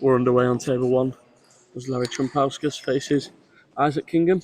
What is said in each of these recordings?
We're underway on table 1 as Larry Trumpauskas faces Isaac Kingham.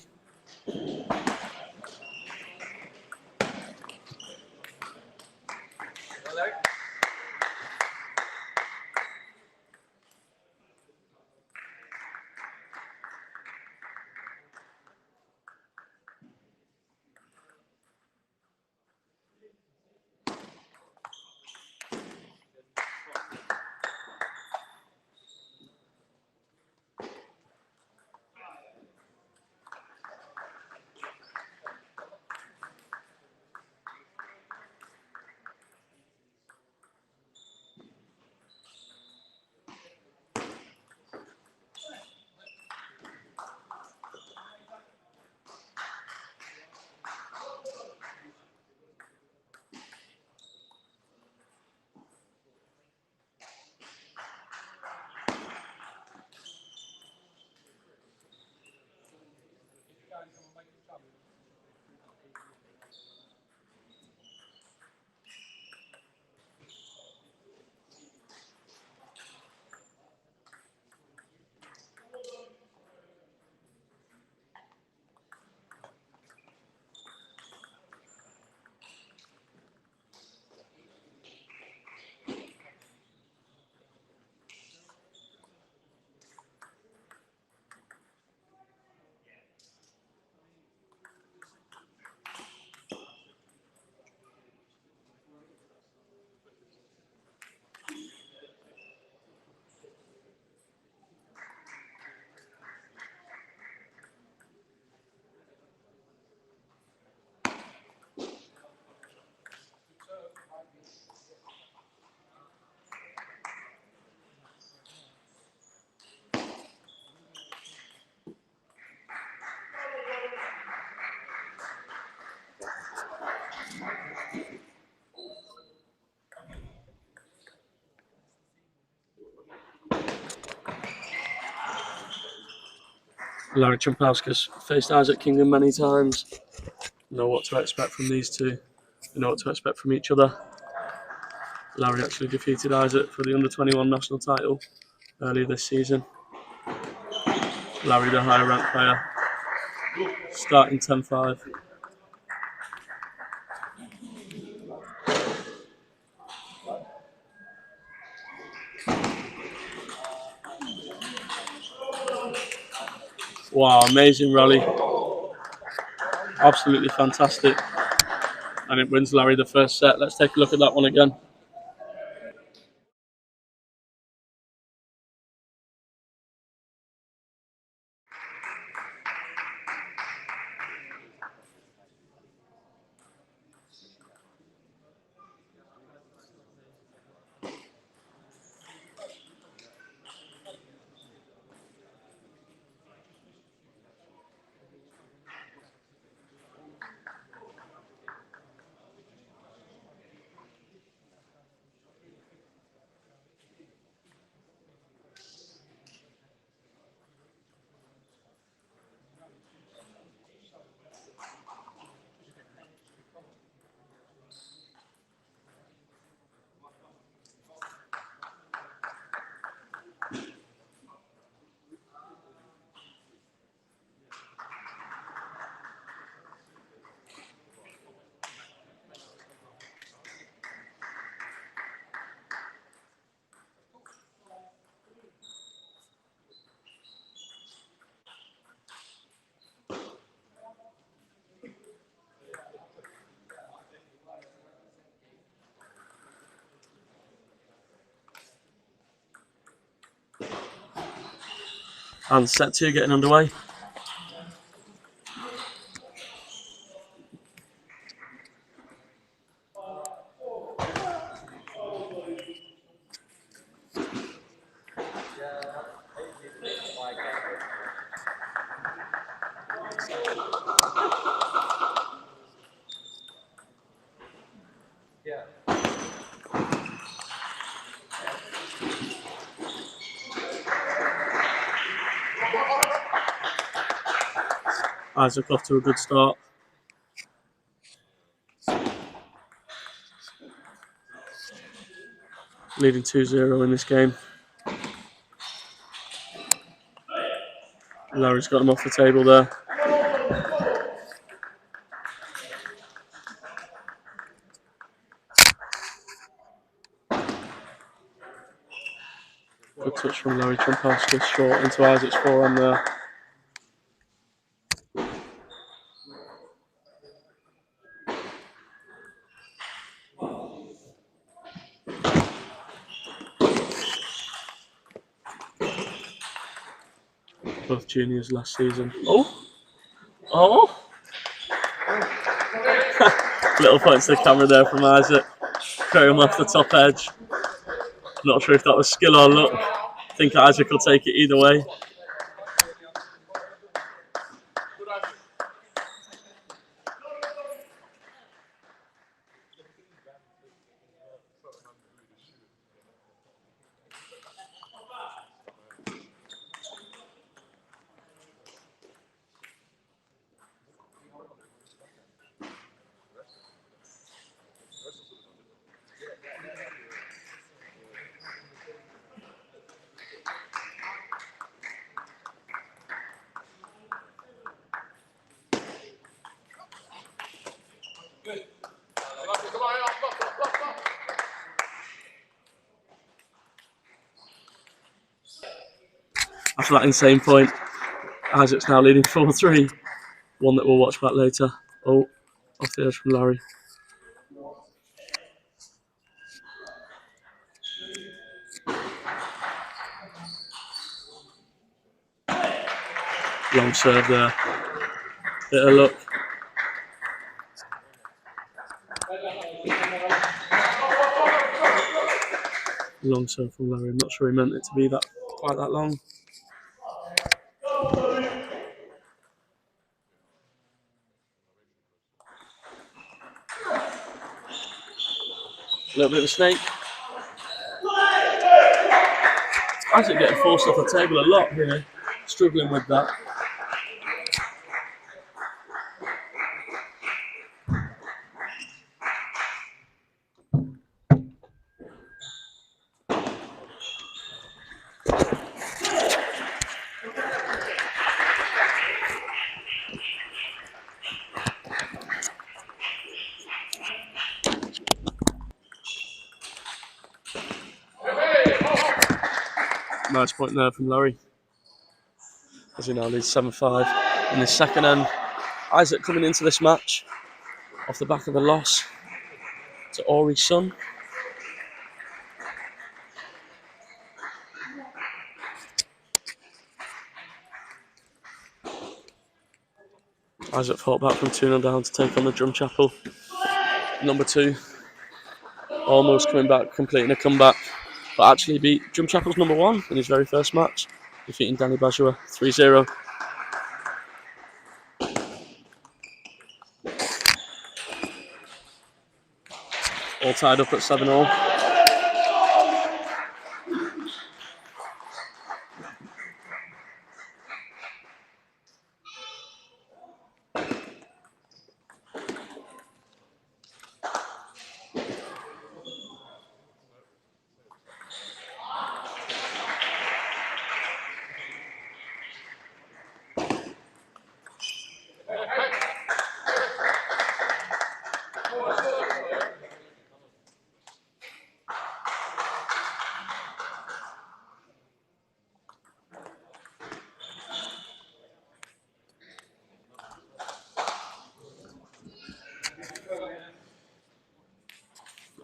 Larry Trumpauskas faced Isaac Kingham many times. Know what to expect from these two. They know what to expect from each other. Larry actually defeated Isaac for the under-21 national title earlier this season. Larry, the higher ranked player, starting 10-5. Wow, amazing rally. Absolutely fantastic. And it wins Larry the first set. Let's take a look at that one again. And set 2 getting underway. Isaac off to a good start. Leading 2-0 in this game. Larry's got him off the table there. Good touch from Larry Trumpauskas, short into Isaac's forehand there. Both juniors last season. Oh! Oh! Little point to the camera there from Isaac. Throw him off the top edge. Not sure if that was skill or luck. I think Isaac will take it either way. After that insane point, Isaac's now leading 4-3. One that we'll watch back later. Oh, off the edge from Larry. Long serve there. Bit of luck. Long serve from Larry. I'm not sure he meant it to be that quite that long. A little bit of a snake. Isaac getting forced off the table a lot here. Struggling with that. Nice point there from Larry. As he now leads 7-5 in the second end. Isaac coming into this match off the back of a loss to Ori's son. Isaac fought back from 2-0 down to take on the Drumchapel. Number 2. Almost coming back, completing a comeback. But actually beat Drumchapel's number 1 in his very first match, defeating Danny Bajua 3-0. All tied up at 7-all.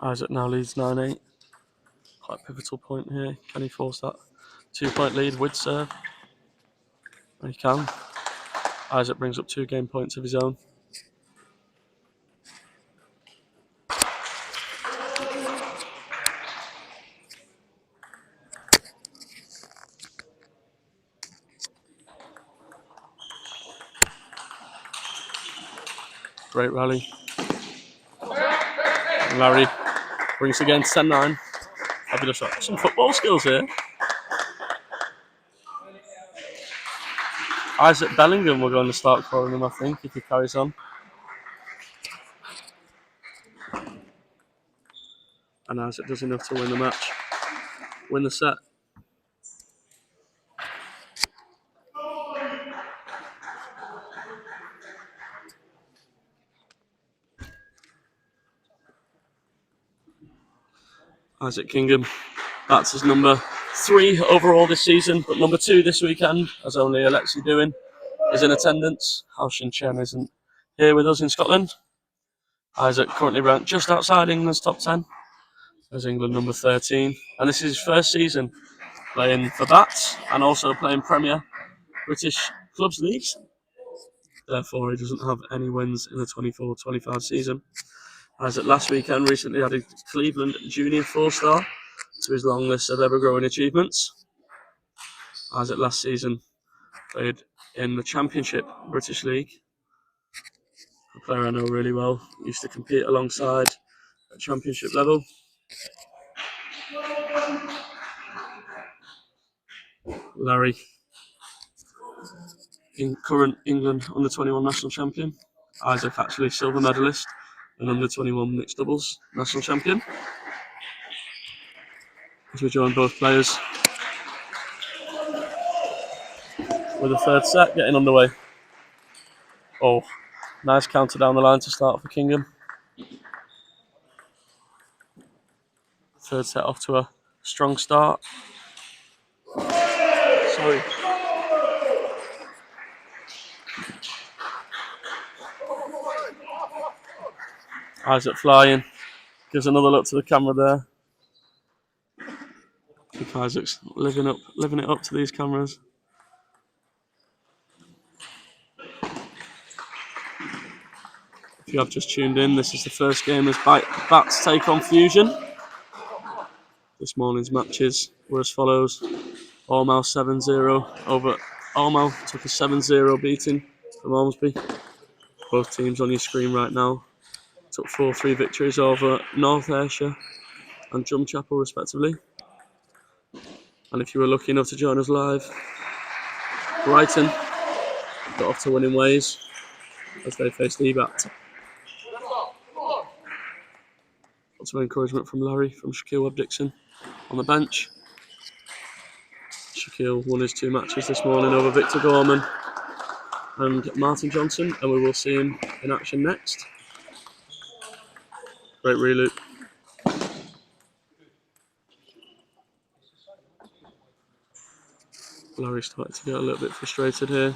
Isaac now leads 9-8. Quite a pivotal point here. Can he force that 2-point lead with serve? He can. Isaac brings up 2 game points of his own. Great rally. And Larry brings again 10-9. Fabulous shot. Some football skills here. Isaac Bellingham will go on the start for him, I think, if he carries on. And Isaac does enough to win the match. Win the set. Eyes at Kingham. That's his number 3 overall this season, but number 2 this weekend, as only Alexi Douin is in attendance. Halshin Chen isn't here with us in Scotland. Isaac currently ranked just outside England's top 10 as England number 13, and this is his first season playing for BATTS and also playing Premier British Clubs Leagues. Therefore, he doesn't have any wins in the 24-25 season. Isaac last weekend recently added Cleveland Junior 4-star to his long list of ever-growing achievements. Isaac last season played in the Championship British League, a player I know really well. Used to compete alongside at Championship level. Larry, current England under-21 national champion. Isaac actually silver medalist and under-21 mixed doubles national champion. As we join both players with a third set getting underway. Oh, nice counter down the line to start for Kingham. Third set off to a strong start. Sorry. Isaac flying. Gives another look to the camera there. I think Isaac's living it up to these cameras. If you have just tuned in, this is the first game as BATTS take on Fusion. This morning's matches were as follows. Ormau 7-0 over Ormau took a 7-0 beating from Ormsby. Both teams on your screen right now took 4-3 victories over North Ayrshire and Drumchapel respectively. And if you were lucky enough to join us live, Brighton got off to winning ways as they faced EBAT. Lots of encouragement from Larry, from Shaquille Webb-Dixon on the bench. Shaquille won his 2 matches this morning over Victor Gorman and Martin Johnson, and we will see him in action next. Great reloop. Larry started to get a little bit frustrated here.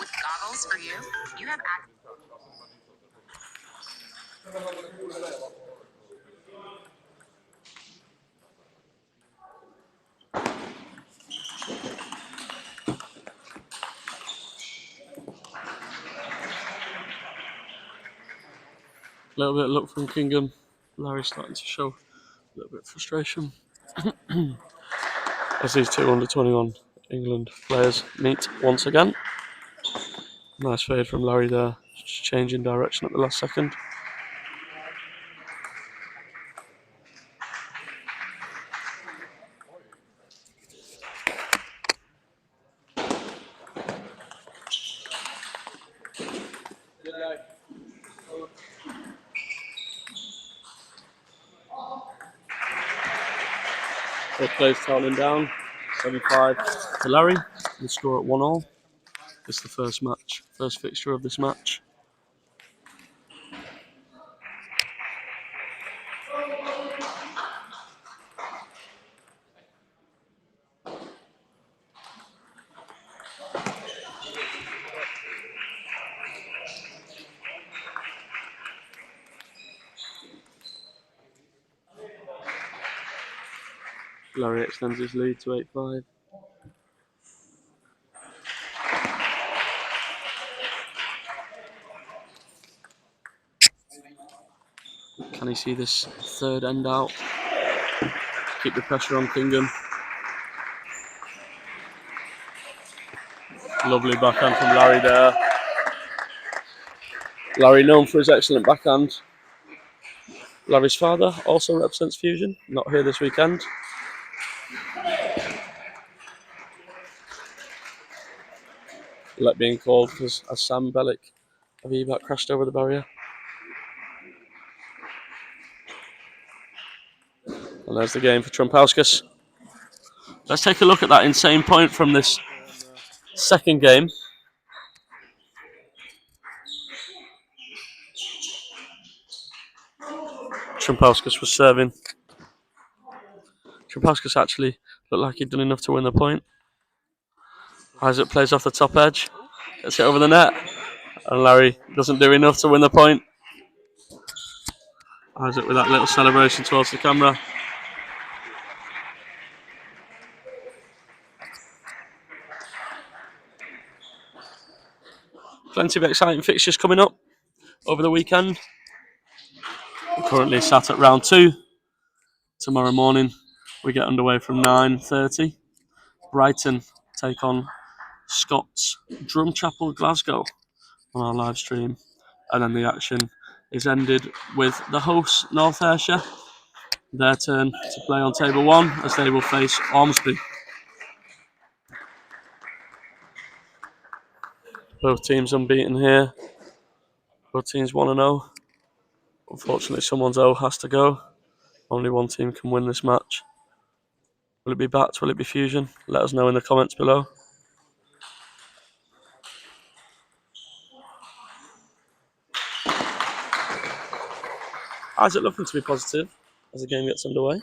With goggles for you, you have access. A little bit of luck from Kingham. Larry starting to show a little bit of frustration as these 2 under-21 England players meet once again. Nice fade from Larry there, just changing direction at the last second. Both players toweling down, 7-5 to Larry. The score at 1-1. This is the first fixture of this match. Larry extends his lead to 8-5. Can he see this third end out? Keep the pressure on Kingham. Lovely backhand from Larry there. Larry known for his excellent backhand. Larry's father also represents Fusion, not here this weekend. Let being called because as Sam Bellick of EBAT crashed over the barrier. And there's the game for Trumpauskas. Let's take a look at that insane point from this second game. Trumpauskas was serving. Trumpauskas actually looked like he'd done enough to win the point. Isaac plays off the top edge, gets it over the net, and Larry doesn't do enough to win the point. Isaac with that little celebration towards the camera. Plenty of exciting fixtures coming up over the weekend. We're currently sat at round 2. Tomorrow morning we get underway from 9:30. Brighton take on Scots Drumchapel Glasgow on our live stream, and then the action is ended with the hosts North Ayrshire, their turn to play on table 1 as they will face Ormsby. Both teams unbeaten here. Both teams 1-0. Unfortunately, someone's O has to go. Only one team can win this match. Will it be BATTS? Will it be Fusion? Let us know in the comments below. Isaac looking to be positive as the game gets underway.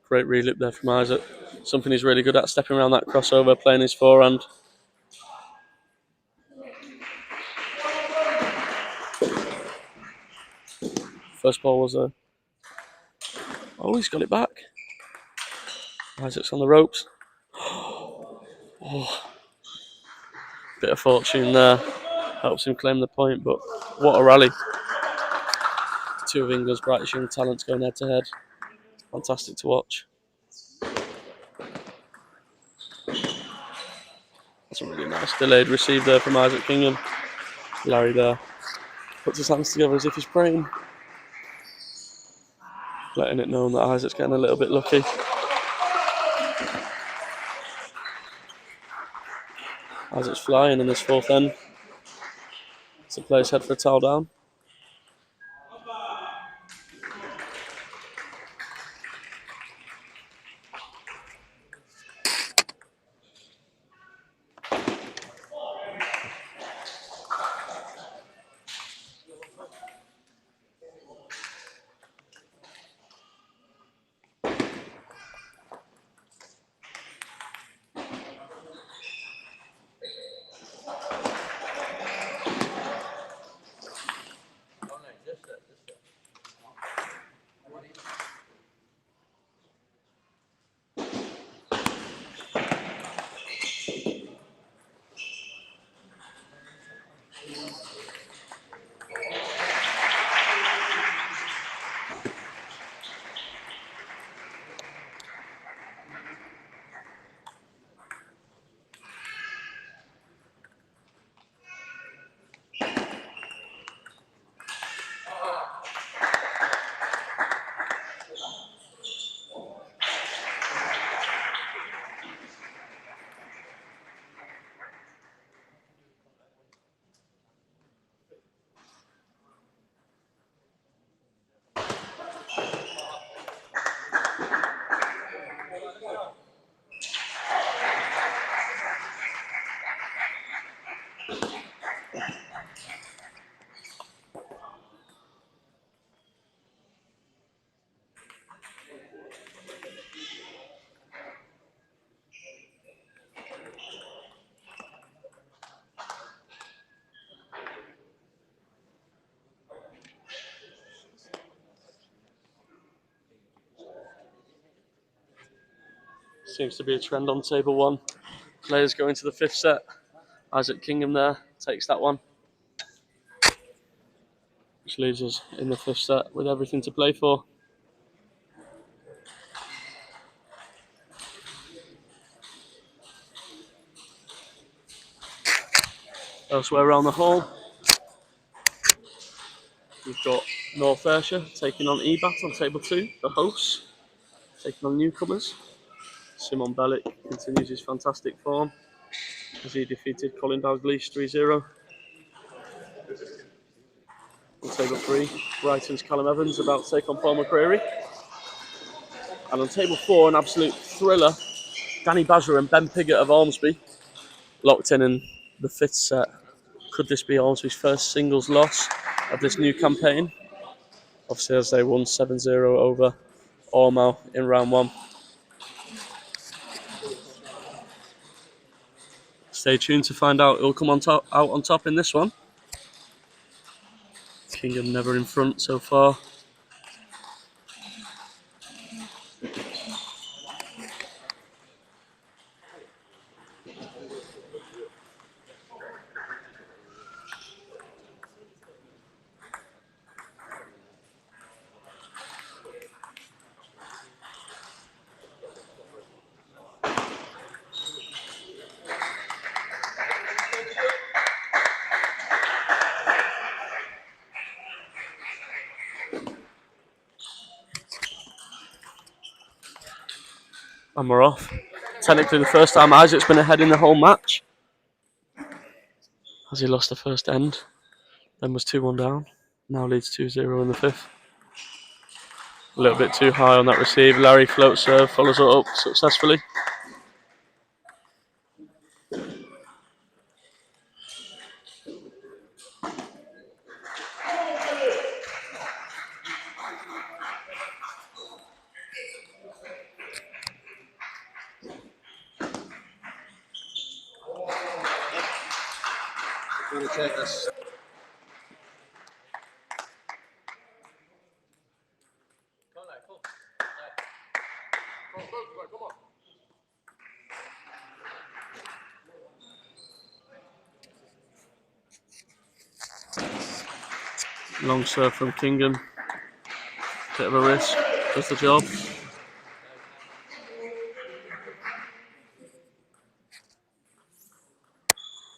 Great relip there from Isaac. Something he's really good at, stepping around that crossover, playing his forehand. First ball was a... Oh, he's got it back. Isaac's on the ropes. Oh. Bit of fortune there. Helps him claim the point, but what a rally. Two of England's brightest young talents going head to head. Fantastic to watch. That's a really nice delayed receive there from Isaac Kingham. Larry there puts his hands together as if he's praying. Letting it known that Isaac's getting a little bit lucky. Isaac's flying in this fourth end. So plays head for a towel down. Seems to be a trend on table 1. Players go into the 5th set. Isaac Kingham there takes that one, which leaves us in the 5th set with everything to play for. Elsewhere around the hall, we've got North Ayrshire taking on BATTS on table 2, the hosts, taking on newcomers. Simon Bellick continues his fantastic form as he defeated Colin Dalglish 3-0. On table 3, Brighton's Callum Evans about to take on Paul McCreary. And on table 4, an absolute thriller, Danny Bazra and Ben Piggott of Ormsby locked in the 5th set. Could this be Ormsby's first singles loss of this new campaign? Obviously, as they won 7-0 over Ormo in round 1. Stay tuned to find out who'll come out on top in this one. Kingham never in front so far. And we're off. Technically the first time Isaac's been ahead in the whole match, as he lost the first end, then was 2-1 down, now leads 2-0 in the 5th. A little bit too high on that receive. Larry float serve, follows it up successfully. Long serve from Kingham. Bit of a risk, does the job.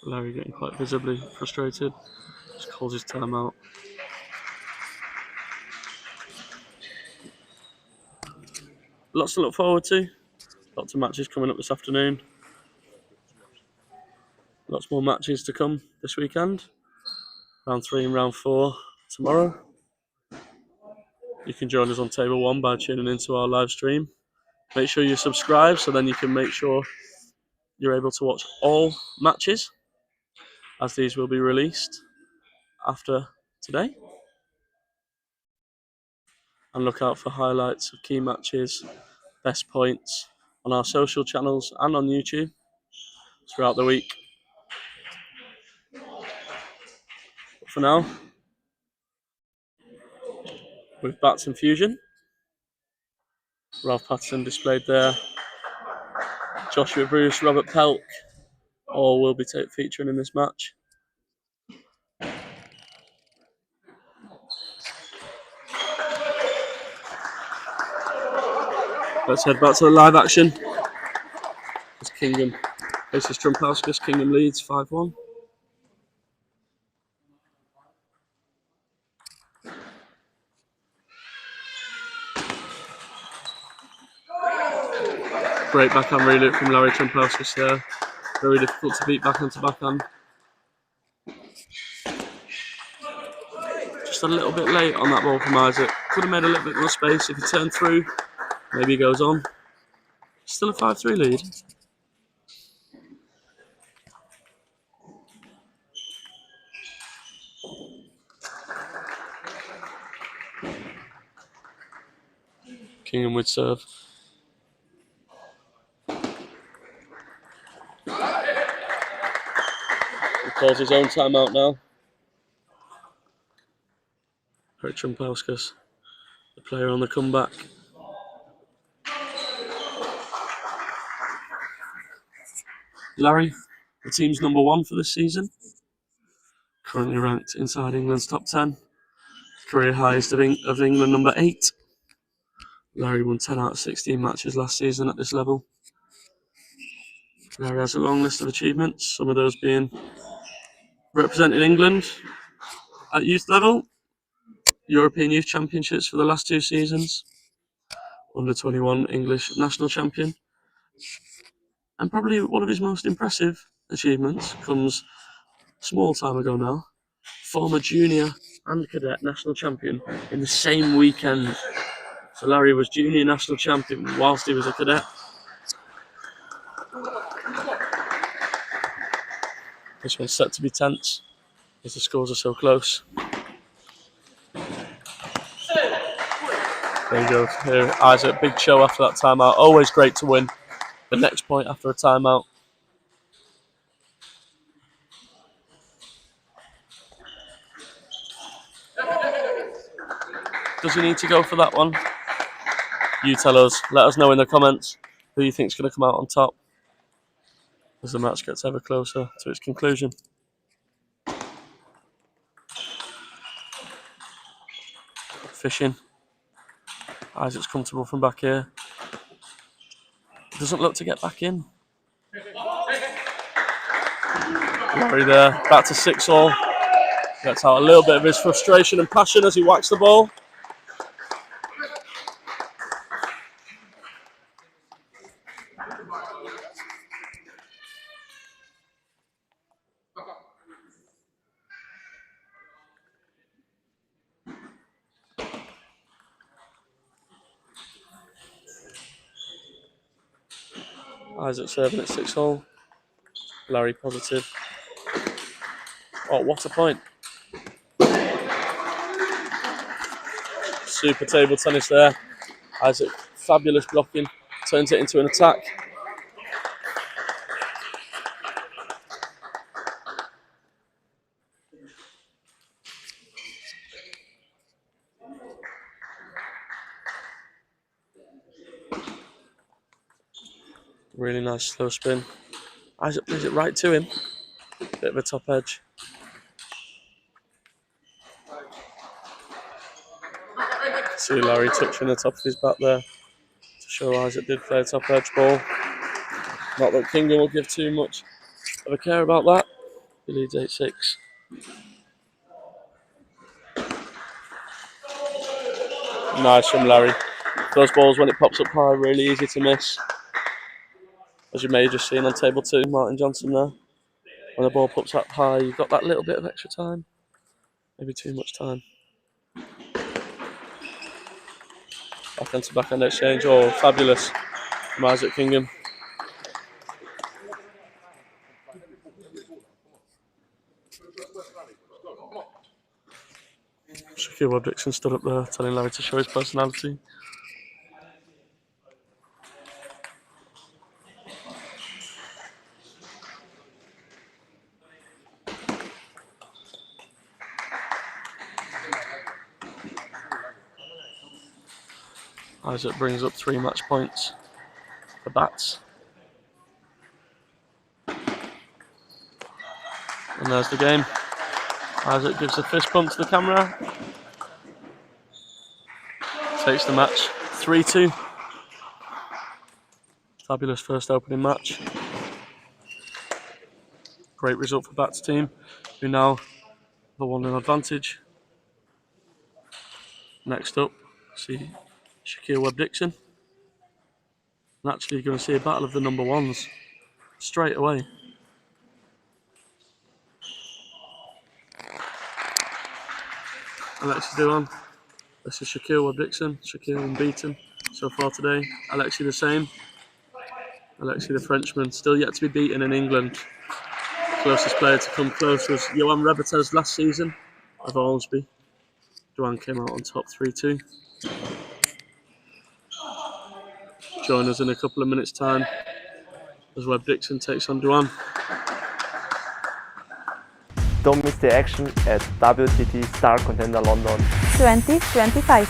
Larry getting quite visibly frustrated. Just calls his time out. Lots to look forward to. Lots of matches coming up this afternoon. Lots more matches to come this weekend. Round 3 and round 4 tomorrow. You can join us on table 1 by tuning into our live stream. Make sure you subscribe so then you can make sure you're able to watch all matches, as these will be released after today. And look out for highlights of key matches, best points on our social channels and on YouTube throughout the week. But for now, with BATTS and Fusion, Ralph Patterson displayed there, Joshua Bruce, Robert Pelt, all will be featuring in this match. Let's head back to the live action. As Kingham faces Trumpauskas. Kingham leads 5-1. Great backhand reloop from Larry Trumpauskas there. Very difficult to beat backhand to backhand. Just a little bit late on that ball from Isaac. Could have made a little bit more space if he turned through. Maybe he goes on. Still a 5-3 lead. Kingham would serve. He calls his own timeout now. For Trumpauskas, the player on the comeback. Larry, the team's number 1 for this season. Currently ranked inside England's top 10. Career highest of England, number 8. Larry won 10 out of 16 matches last season at this level. Larry has a long list of achievements, some of those being representing England at youth level, European Youth Championships for the last 2 seasons, under 21 English national champion, and probably one of his most impressive achievements comes a small time ago now, former junior and cadet national champion in the same weekend. So Larry was junior national champion whilst he was a cadet. This one's set to be tense as the scores are so close. There you go. Here, Isaac, big show after that timeout. Always great to win the next point after a timeout. Does he need to go for that one? You tell us. Let us know in the comments who you think is going to come out on top as the match gets ever closer to its conclusion. Fishing. Isaac's comfortable from back here. Doesn't look to get back in. Larry there, back to 6-all. Gets out a little bit of his frustration and passion as he whacks the ball. Isaac serving at 6-all. Larry positive. Oh, what a point. Super table tennis there. Isaac, fabulous blocking. Turns it into an attack. Really nice slow spin. Isaac plays it right to him. Bit of a top edge. See Larry touching the top of his bat there to show Isaac did play a top edge ball. Not that Kingham will give too much of a care about that. He leads 8-6. Nice from Larry. Those balls, when it pops up high, really easy to miss. As you may have just seen on table 2, Martin Johnson there. When the ball pops up high, you've got that little bit of extra time. Maybe too much time. Backhand to backhand exchange. Oh, fabulous from Isaac Kingham. Webb-Dixon stood up there telling Larry to show his personality. Isaac brings up 3 match points for BATTS. And there's the game. Isaac gives a fist bump to the camera. Takes the match 3-2. Fabulous first opening match. Great result for BATTS team, who now have a 1-0 advantage. Next up, see Webb-Dixon. And actually you're going to see a battle of the number 1s straight away. Alexi Douin. This is Webb-Dixon. Unbeaten so far today. Alexi the same. Alexi the Frenchman, still yet to be beaten in England. Closest player to come close was Johan Rebetes last season of Ormsby. Douin came out on top 3-2. Join us in a couple of minutes' time as Webb-Dixon takes on Douin. Don't miss the action at WTT Star Contender London 2025.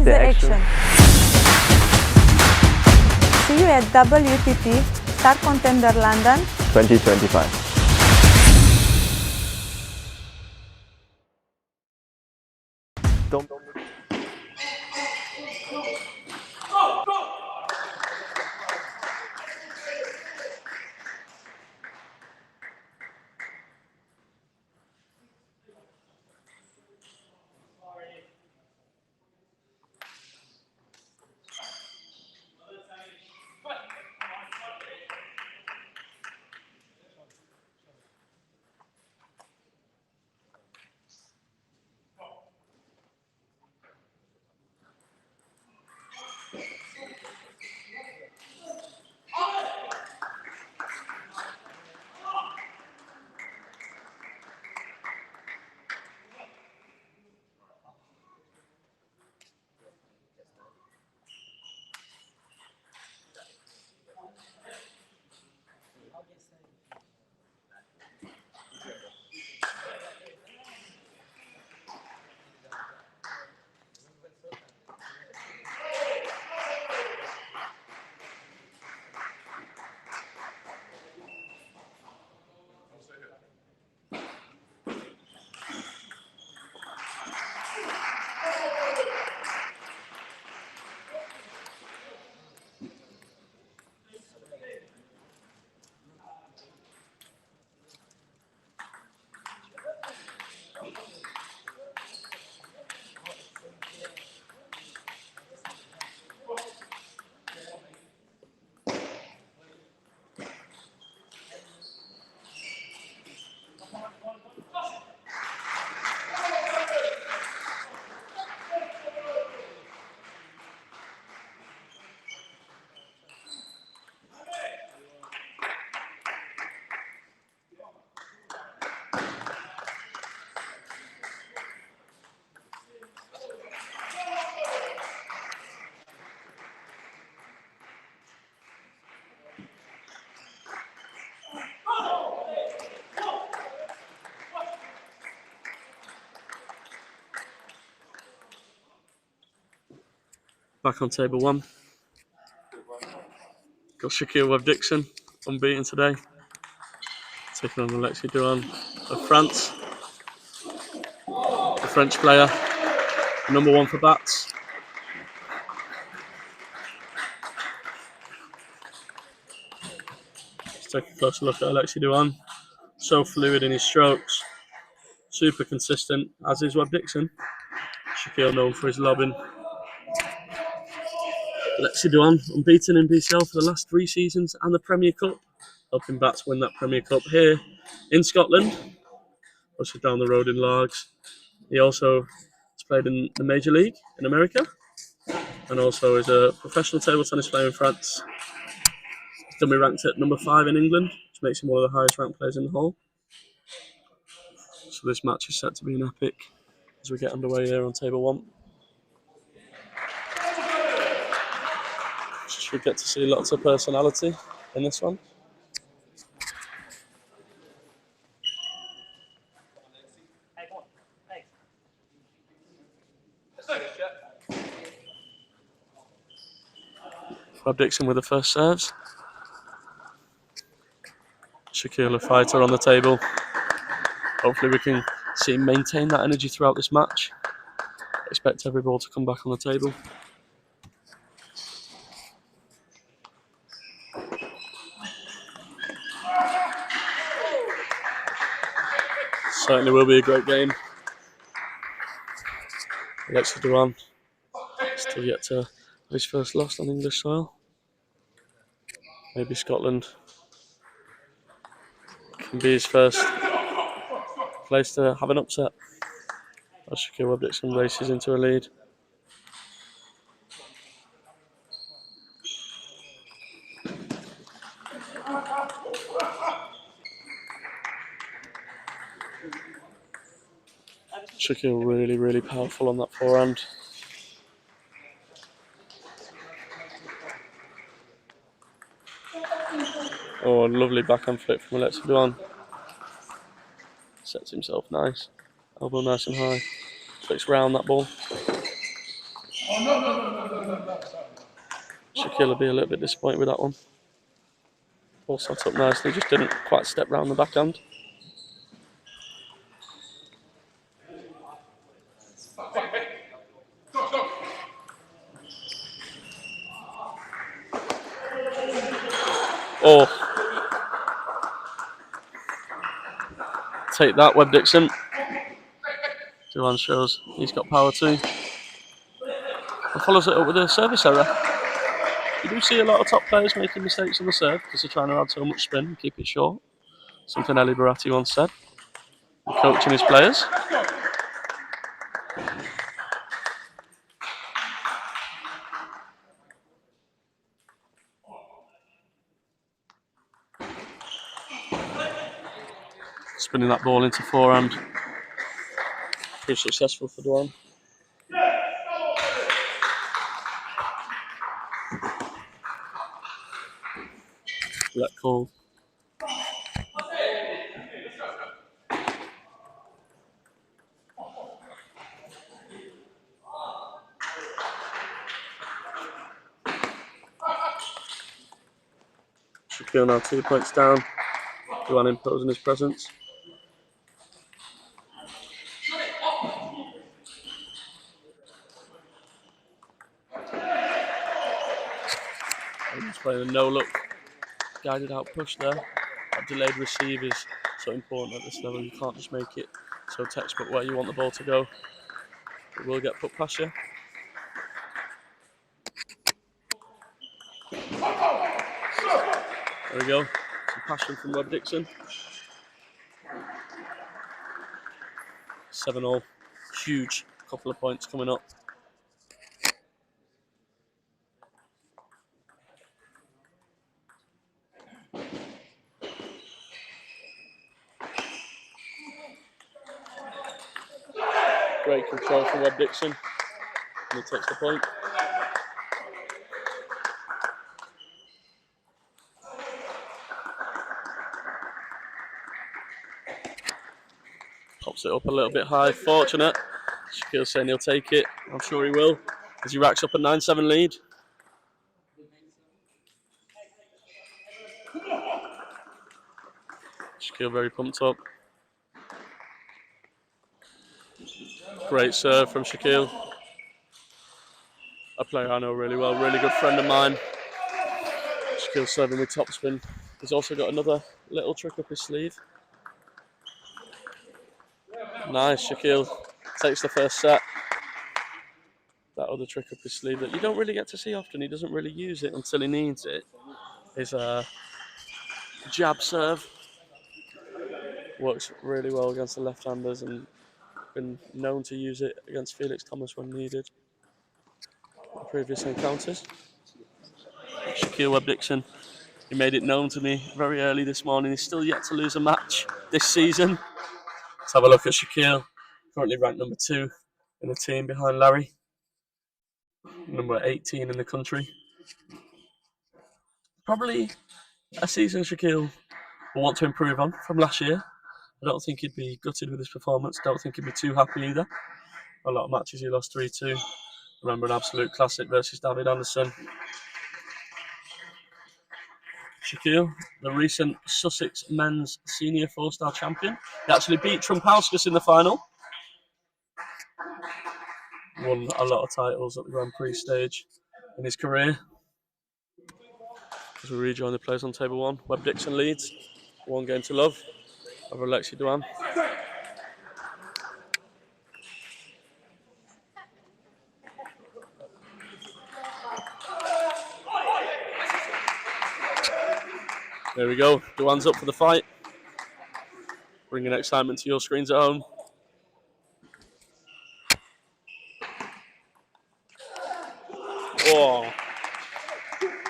the action. See you at WTT Star Contender London 2025. Back on table 1. Got Webb-Dixon, unbeaten today. Taking on Alexis Douin of France. The French player, number 1 for BATTS. Let's take a closer look at Alexis Douin. So fluid in his strokes, super consistent, as is Webb-Dixon. Shaquille known for his lobbing. Alexis Douin unbeaten in BCL for the last 3 seasons and the Premier Cup, helping BATTS win that Premier Cup here in Scotland, also down the road in Largs. He also has played in the Major League in America and also is a professional table tennis player in France. He's done me ranked at number 5 in England, which makes him one of the highest ranked players in the whole. So this match is set to be an epic as we get underway here on table 1. Should get to see lots of personality in this one. Webb-Dixon with the first serves. Shaquille, a fighter on the table. Hopefully we can see him maintain that energy throughout this match. Expect every ball to come back on the table. Certainly will be a great game. Alexis Douin still yet to have his first loss on English soil. Maybe Scotland can be his first place to have an upset. As Shaquille Webb-Dixon races into a lead. Shaquille really powerful on that forehand. Oh, a lovely backhand flip from Alexis Douin. Sets himself nice. Elbow nice and high. Flicks round that ball. Shaquille will be a little bit disappointed with that one. All set up nicely, just didn't quite step round the backhand. Oh. Take that, Webb-Dixon. Douin shows he's got power too. And follows it up with a service error. You do see a lot of top players making mistakes on the serve because they're trying to add so much spin and keep it short. Something Ellie Baratti once said. Coaching his players. Spinning that ball into forehand. Pretty successful for Douin. Let call. Shaquille now 2 points down. Douin imposing his presence. He's playing a no-look, guided out push there. That delayed receive is so important at this level. You can't just make it so textbook where you want the ball to go. It will get put past you. There we go. Some passion from Webb-Dixon. 7-all. Huge couple of points coming up. Great control from Webb-Dixon. And he takes the point. Pops it up a little bit high. Fortunate. Shaquille's saying he'll take it. I'm sure he will. As he racks up a 9-7 lead. Shaquille very pumped up. Great serve from Shaquille. A player I know really well, really good friend of mine. Shaquille serving with topspin. He's also got another little trick up his sleeve. Nice, Shaquille takes the first set. That other trick up his sleeve that you don't really get to see often. He doesn't really use it until he needs it. Is a jab serve. Works really well against the left-handers and been known to use it against Felix Thomas when needed in previous encounters. Shaquille Webb-Dixon, he made it known to me very early this morning. He's still yet to lose a match this season. Let's have a look at Shaquille, currently ranked number 2 in the team behind Larry, number 18 in the country. Probably a season Shaquille will want to improve on from last year. I don't think he'd be gutted with his performance. Don't think he'd be too happy either. A lot of matches he lost 3-2. Remember an absolute classic versus David Anderson. Shaquille, the recent Sussex men's senior 4-star champion. He actually beat Trumpauskas in the final. Won a lot of titles at the Grand Prix stage in his career. As we rejoin the players on table 1, Webb-Dixon leads 1 game to love over Alexi Douin. There we go. Douin's up for the fight. Bringing excitement to your screens at home. Oh,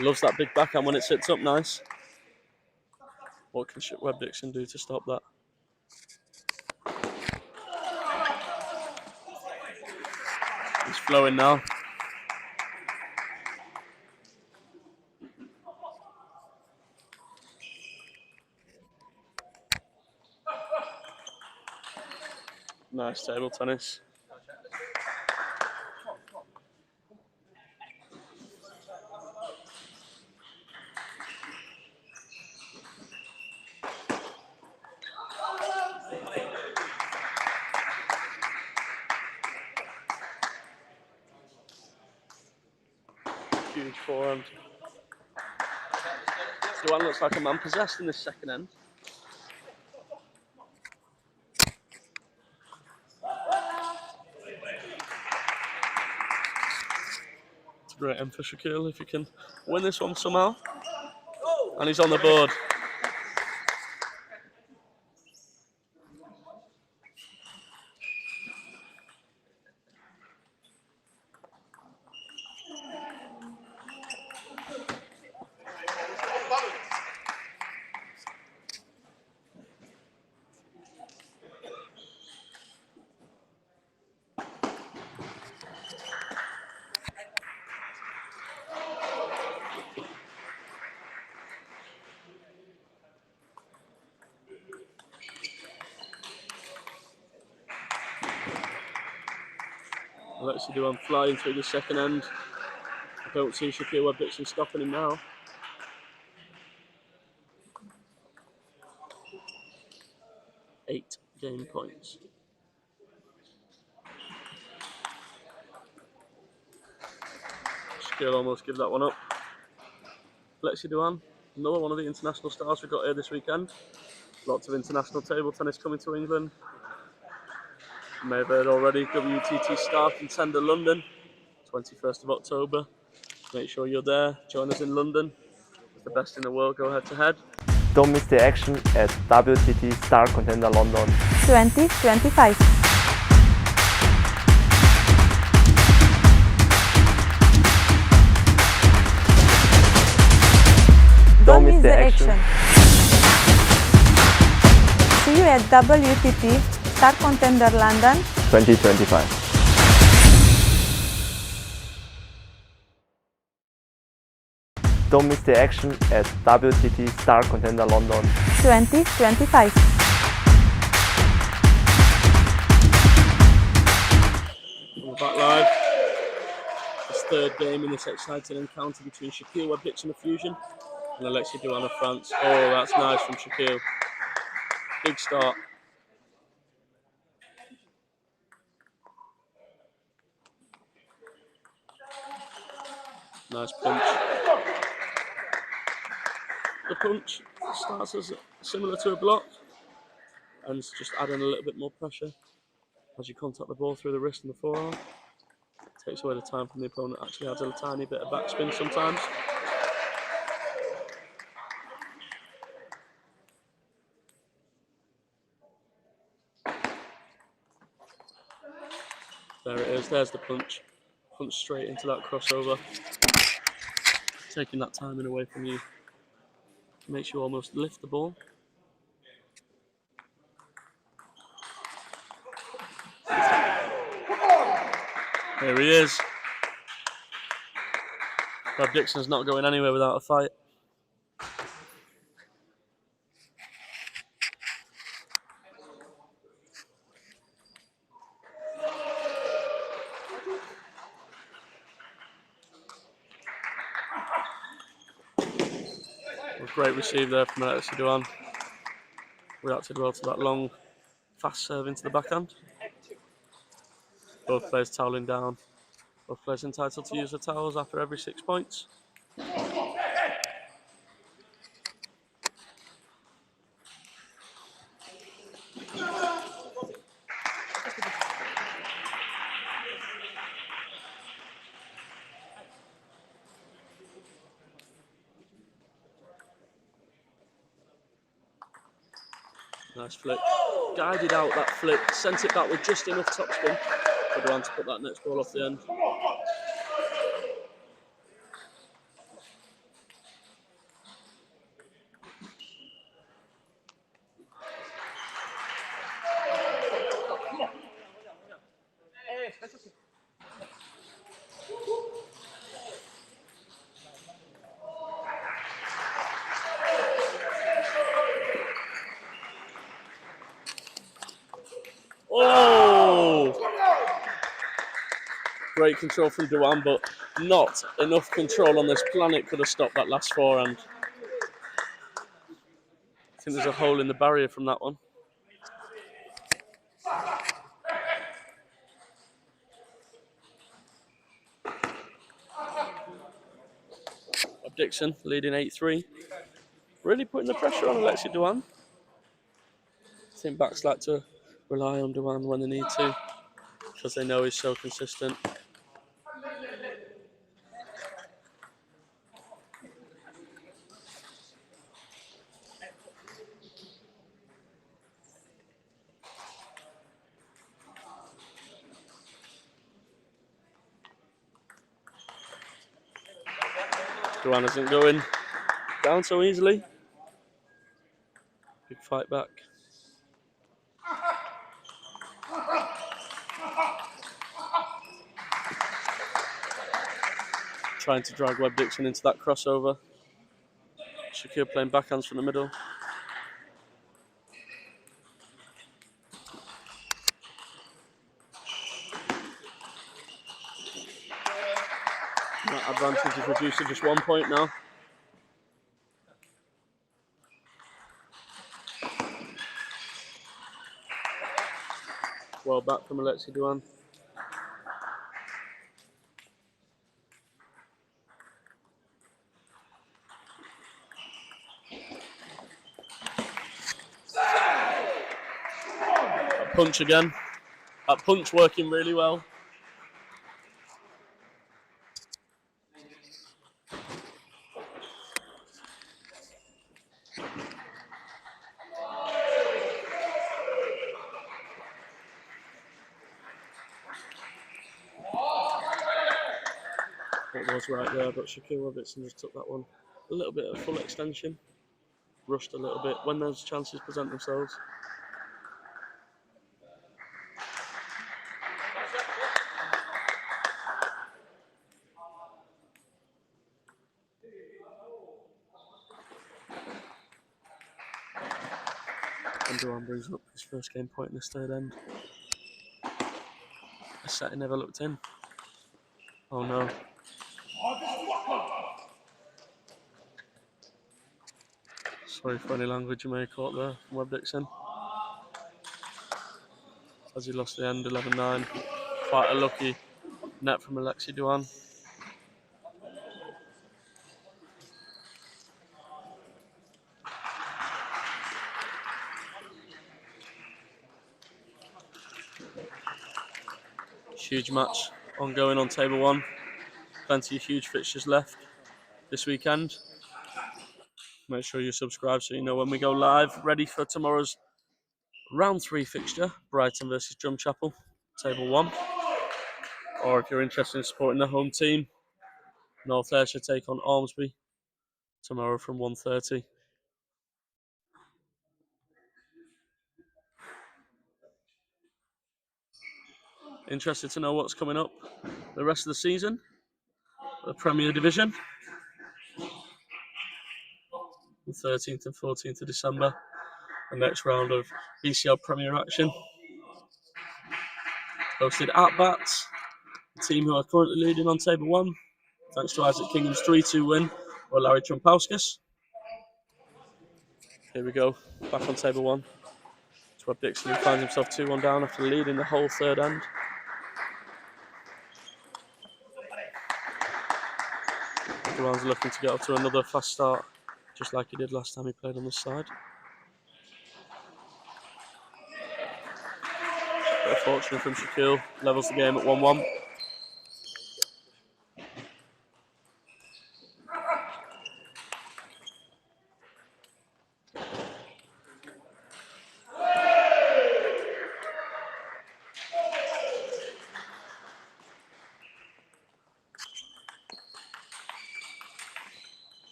loves that big backhand when it sits up nice. What can Webb-Dixon do to stop that? He's flowing now. Nice table tennis. huge forehand. Douin looks like a man possessed in this second end. It's a great end for Shaquille if he can win this one somehow. And he's on the board. Let's see Douin flying through the second end. I don't see Shaquille Webb-Dixon stopping him now. Eight game points. Shaquille almost give that one up. Let's see Douin, another one of the international stars we got here this weekend. Lots of international table tennis coming to England. You may have heard already, WTT star contender London, 21st of October. Make sure you're there. Join us in London. It's the best in the world. Go head to head. Don't miss the action at WTT Star Contender London 2025. Don't miss the action. See you at WTT Star Contender London 2025. Don't miss the action at WTT Star Contender London 2025. We're back live. This third game in this exciting encounter between Shaquille Webb-Dixon of Fusion and Alexis Douin of France. Oh, that's nice from Shaquille. Big start. Nice punch. The punch starts as similar to a block and it's just adding a little bit more pressure as you contact the ball through the wrist and the forearm. Takes away the time from the opponent, actually adds a tiny bit of backspin sometimes. There it is, there's the punch. Punch straight into that crossover. Taking that timing away from you. Makes you almost lift the ball. There he is. Webb-Dixon's not going anywhere without a fight. Great receive there from Alexis Douin. Reacted well to that long, fast serve into the backhand. Both players toweling down. Both players entitled to use the towels after every 6 points. Nice flick. Guided out that flick, sent it back with just enough topspin for Douin to put that next ball off the end. Oh! Great control from Douin, but not enough control on this planet could have stopped that last forehand. I think there's a hole in the barrier from that one. Webb-Dixon leading 8-3. Really putting the pressure on Alexi Douin. I think backs like to rely on Douin when they need to, because they know he's so consistent. Douin isn't going down so easily. Big fight back. Trying to drag Webb-Dixon into that crossover. Shakir playing backhands from the middle. That advantage is reduced to just 1 point now. Well back from Alexi Douin. That punch again. That punch working really well. It was right there, but Shakir Webb-Dixon just took that one a little bit of full extension. Rushed a little bit when those chances present themselves. And Douin brings up his first game point in this third end. A set he never looked in. Oh no. Sorry for any language you may have caught there from Webb-Dixon. As he lost the end 11-9. Quite a lucky net from Alexi Douin. Huge match ongoing on table 1. Plenty of huge fixtures left this weekend. Make sure you subscribe so you know when we go live. Ready for tomorrow's round 3 fixture, Brighton versus Drumchapel, table 1. Or if you're interested in supporting the home team, North Ayrshire take on Ormsby tomorrow from 1:30. Interested to know what's coming up the rest of the season? The Premier Division, the 13th and 14th of December, the next round of BCL Premier action. Hosted at BATTS, the team who are currently leading on table 1, thanks to Isaac Kingham's 3-2 win over Larry Trumpauskas. Here we go, back on table 1. It's Webb-Dixon who finds himself 2-1 down after leading the whole third end. Douin's looking to get up to another fast start, just like he did last time he played on this side. Bit of fortune from Shaquille, levels the game at 1-1.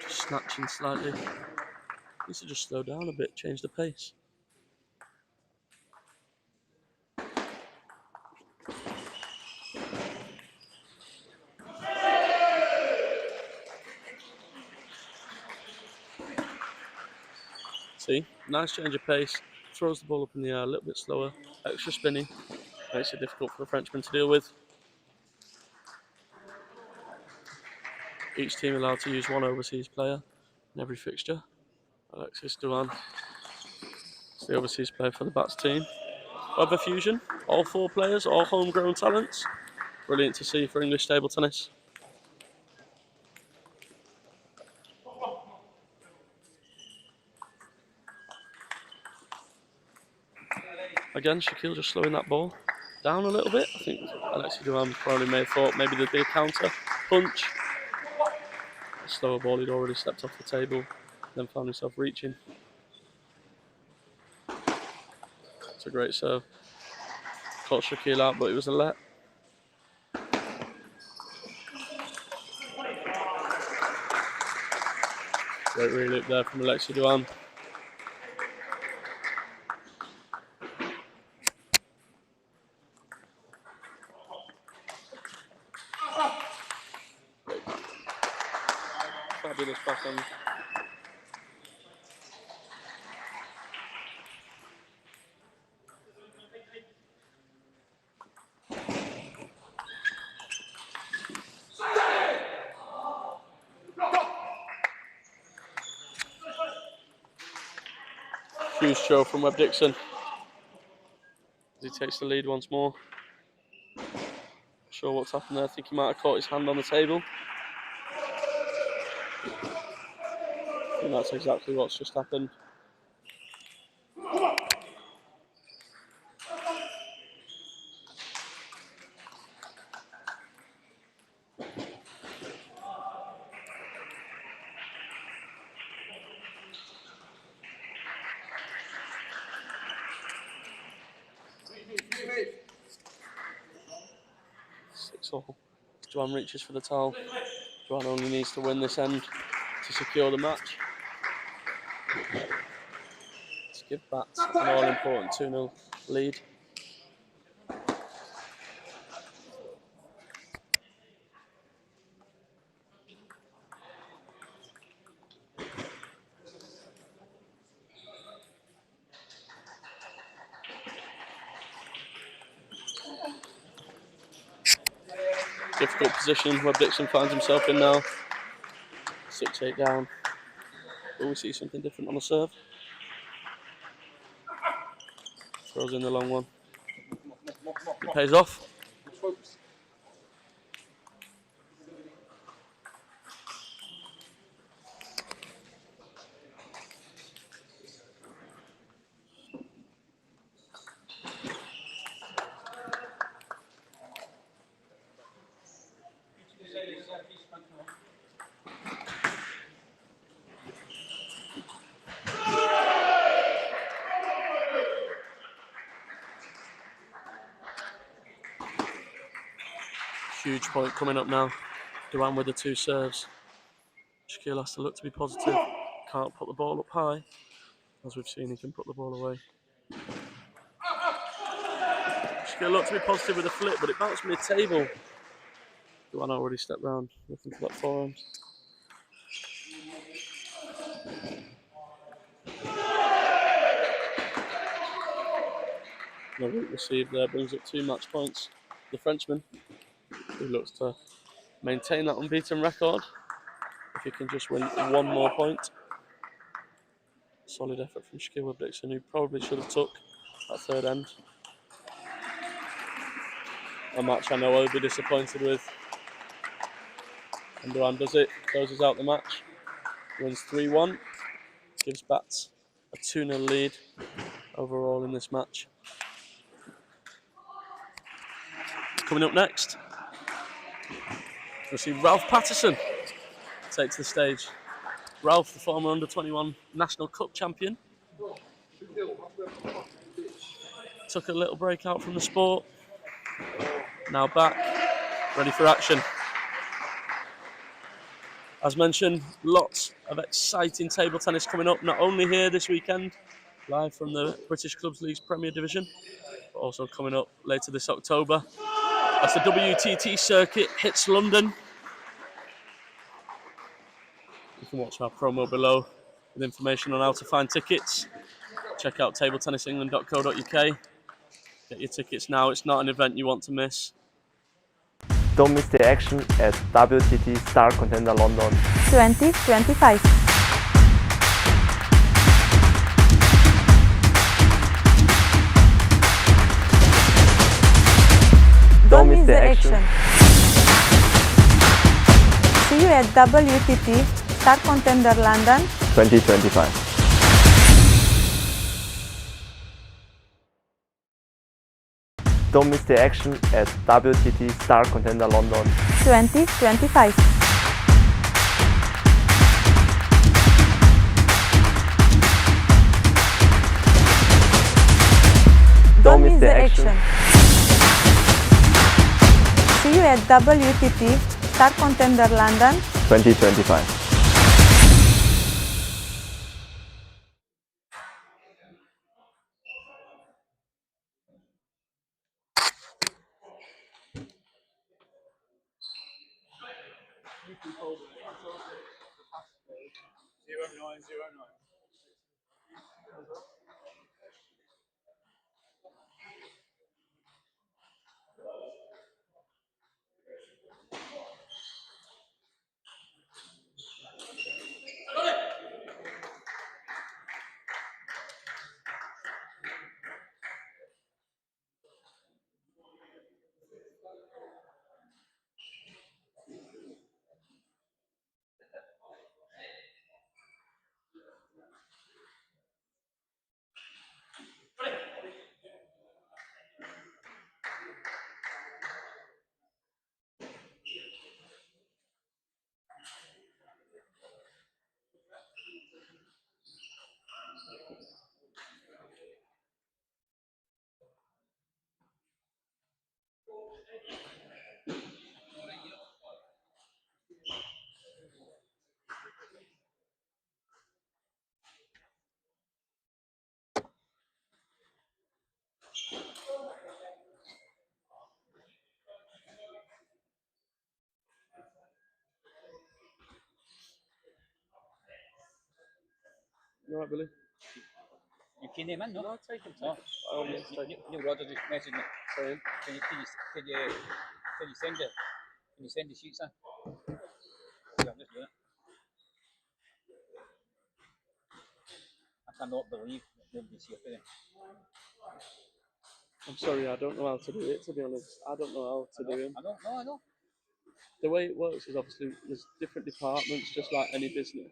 Just snatching slightly. Needs to just slow down a bit, change the pace. See, nice change of pace, throws the ball up in the air a little bit slower, extra spinning, makes it difficult for the Frenchman to deal with. Each team allowed to use one overseas player in every fixture. Alexis Douin is the overseas player for the BATTS team. Webber Fusion, all 4 players, all homegrown talents. Brilliant to see for English table tennis. Again, Shaquille just slowing that ball down a little bit. I think Alexi Douin probably may have thought maybe there'd be a counter punch. A slower ball, he'd already stepped off the table, then found himself reaching. It's a great serve. Caught Shaquille out, but it was a let. Great re-loop there from Alexi Douin. Fabulous pass on. Huge show from Webb-Dixon as he takes the lead once more. Not sure what's happened there. I think he might have caught his hand on the table. I think that's exactly what's just happened. So Douin reaches for the towel. Douin only needs to win this end to secure the match. To give BATTS an all-important 2-0 lead. Difficult position Webb-Dixon finds himself in now. 6-8 down. Will we see something different on the serve? Throws in the long one. It pays off. Huge point coming up now. Douin with the 2 serves. Shaquille has to look to be positive. Can't put the ball up high. As we've seen, he can put the ball away. Shaquille looked to be positive with a flip, but it bounced mid-table. Douin already stepped round, looking for that forehand. No weak receive there, brings up 2 match points. The Frenchman, who looks to maintain that unbeaten record if he can just win 1 more point. Solid effort from Shaquille Webb-Dixon, who probably should have took that 3rd end. A match I know I'll be disappointed with. And Douin does it, closes out the match, wins 3-1, gives BATTS a 2-0 lead overall in this match. Coming up next, we'll see Ralph Patterson take to the stage. Ralph, the former under-21 National Cup champion, took a little break out from the sport, now back, ready for action. As mentioned, lots of exciting table tennis coming up, not only here this weekend, live from the British Clubs League's Premier Division, but also coming up later this October as the WTT circuit hits London. You can watch our promo below with information on how to find tickets. Check out tabletennisengland.co.uk. Get your tickets now, it's not an event you want to miss. Don't miss the action at WTT Star Contender London 2025. Don't miss the action. See you at WTT Star Contender London 2025. Don't miss the action at WTT Star Contender London 2025. Don't miss the action. See you at WTT Star Contender London 2025. You alright, Billy? You can name in, no? No, take him. No. Oh, yes, take him. Neil Rodgers just messaged me. Saying, Can you send the sheets in? Yeah, I'm just doing it. I cannot believe that nobody's here today. I'm sorry, I don't know how to do it, to be honest. I don't know how to do him. I know. The way it works is obviously there's different departments, just like any business.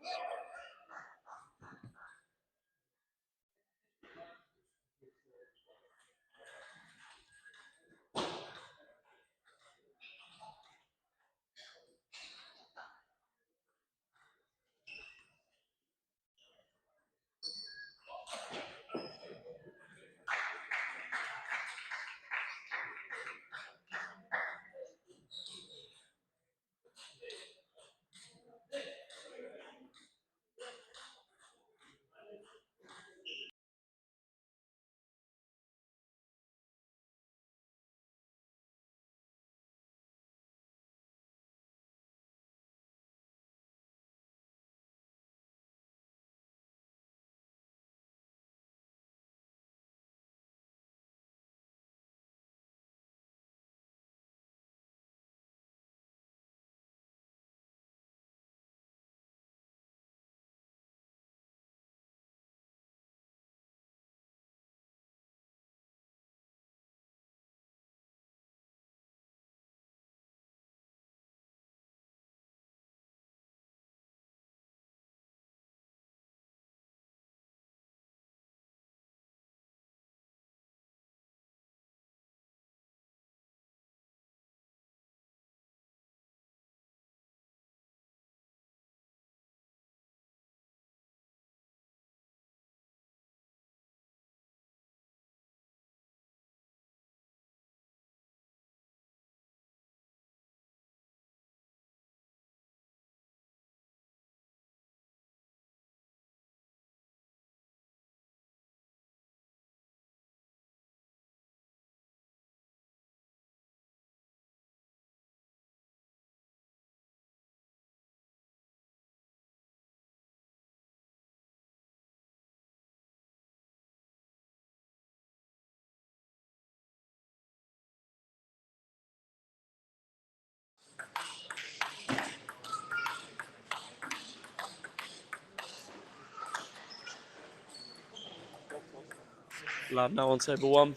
Lad now on table one.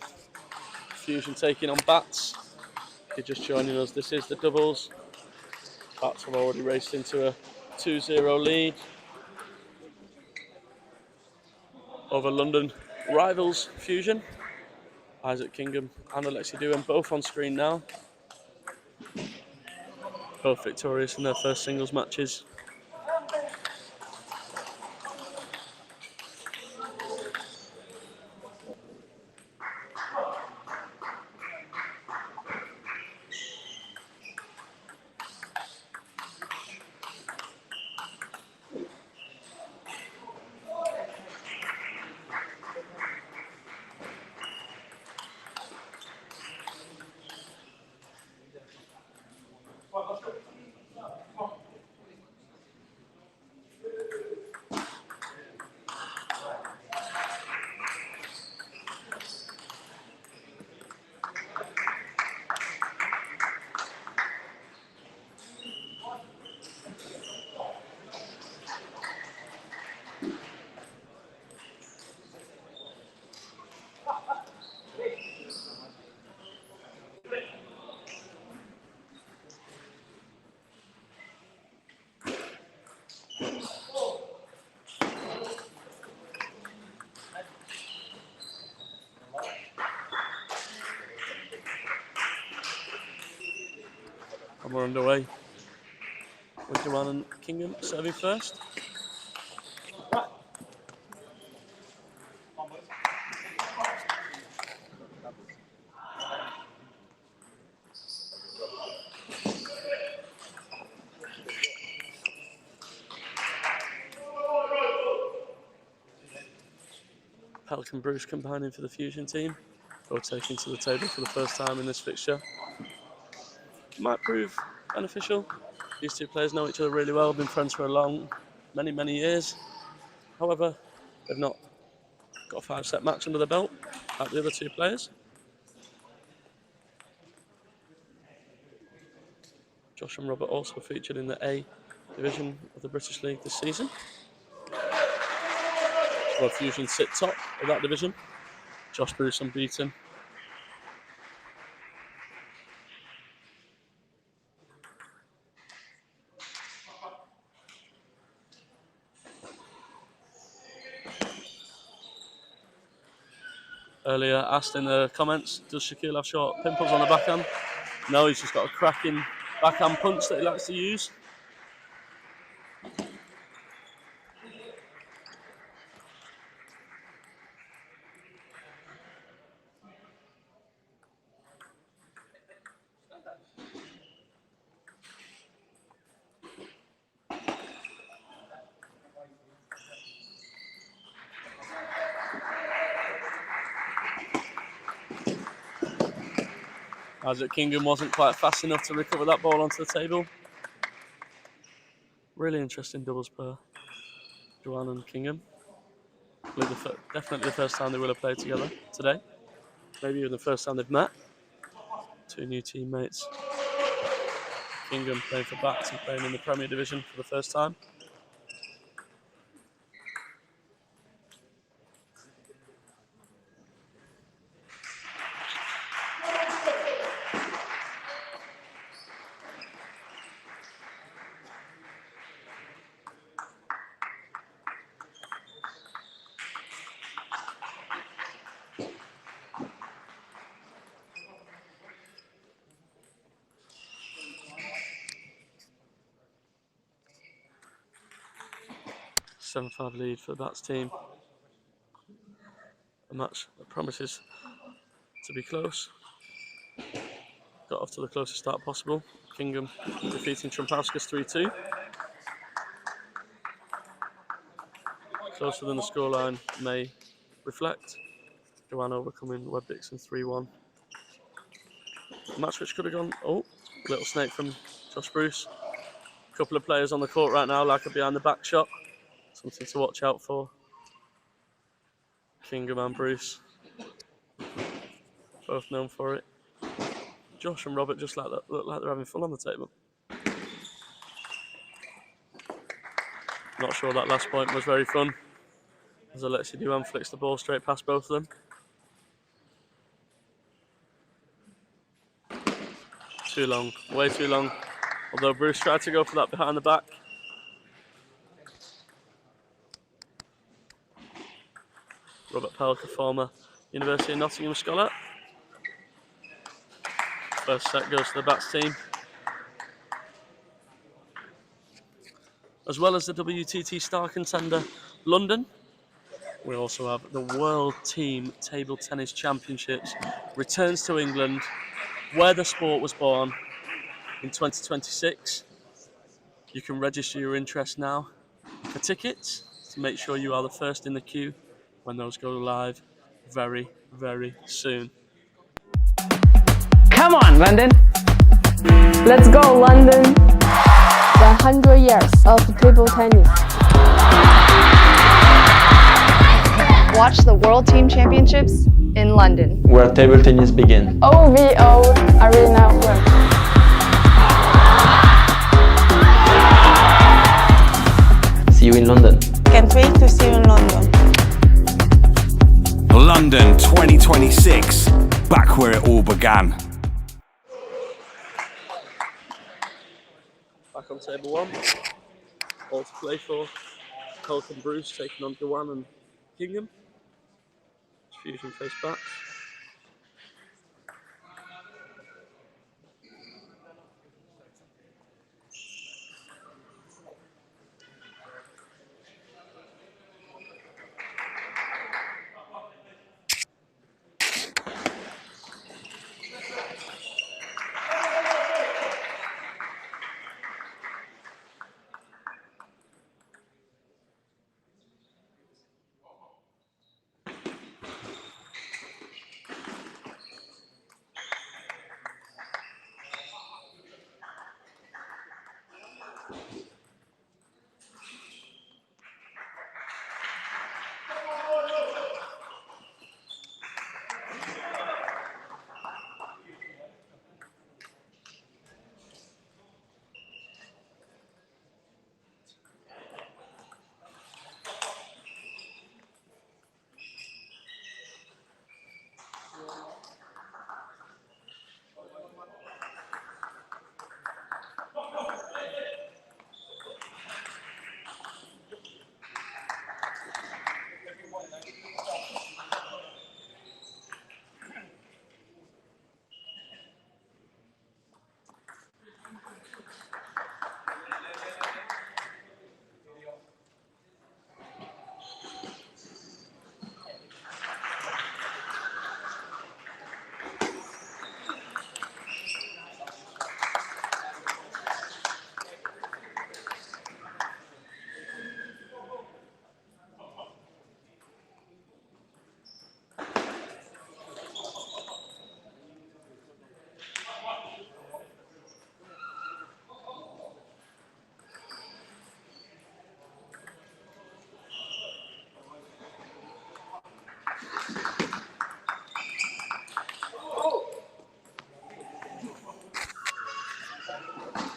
Fusion taking on BATTS. If you're just joining us, this is the doubles. BATTS have already raced into a 2-0 lead over London rivals Fusion. Isaac Kingham and Alexi Douin both on screen now. Both victorious in their first singles matches. And we're underway with Douin and Kingham serving first. Pelt and Bruce combining for the Fusion team, both taking to the table for the first time in this fixture. Might prove beneficial. These two players know each other really well, been friends for many years. However, they've not got a 5-set match under the belt like the other two players. Josh and Robert also featured in the A division of the British League this season. Well, Fusion sit top of that division. Josh Bruce unbeaten. Earlier asked in the comments, does Shaquille have short pimples on the backhand? No, he's just got a cracking backhand punch that he likes to use. Isaac Kingham wasn't quite fast enough to recover that ball onto the table. Really interesting doubles pair, Douin and Kingham. Definitely the first time they will have played together today. Maybe even the first time they've met. Two new teammates. Kingham playing for BATTS and playing in the Premier Division for the first time. A 7-5 lead for the BATTS team. A match that promises to be close. Got off to the closest start possible. Kingham defeating Trumpauskas 3-2. Closer than the scoreline may reflect. Douin overcoming Webb-Dixon 3-1. A match which could have gone, little snake from Josh Bruce. A couple of players on the court right now like a behind the back shot. Something to watch out for. Kingham and Bruce, both known for it. Josh and Robert just look like they're having fun on the table. Not sure that last point was very fun, as Alexi Douin flicks the ball straight past both of them. Too long, way too long. Although Bruce tried to go for that behind the back. Robert Pelk, a former University of Nottingham scholar, First set goes to the BATTS team. As well as the WTT Star Contender London, we also have the World Team Table Tennis Championships returns to England, where the sport was born in 2026. You can register your interest now for tickets to make sure you are the first in the queue when those go live very, very soon. Come on, London! Let's go, London! The 100 years of table tennis. Watch the World Team Championships in London, Where table tennis begin. OVO Arena World. See you in London. Can't wait to see you in London. London 2026, back where it all began. Back on table one, all to play for. Pelt and Bruce taking on Douin and Kingham. Fusion face back.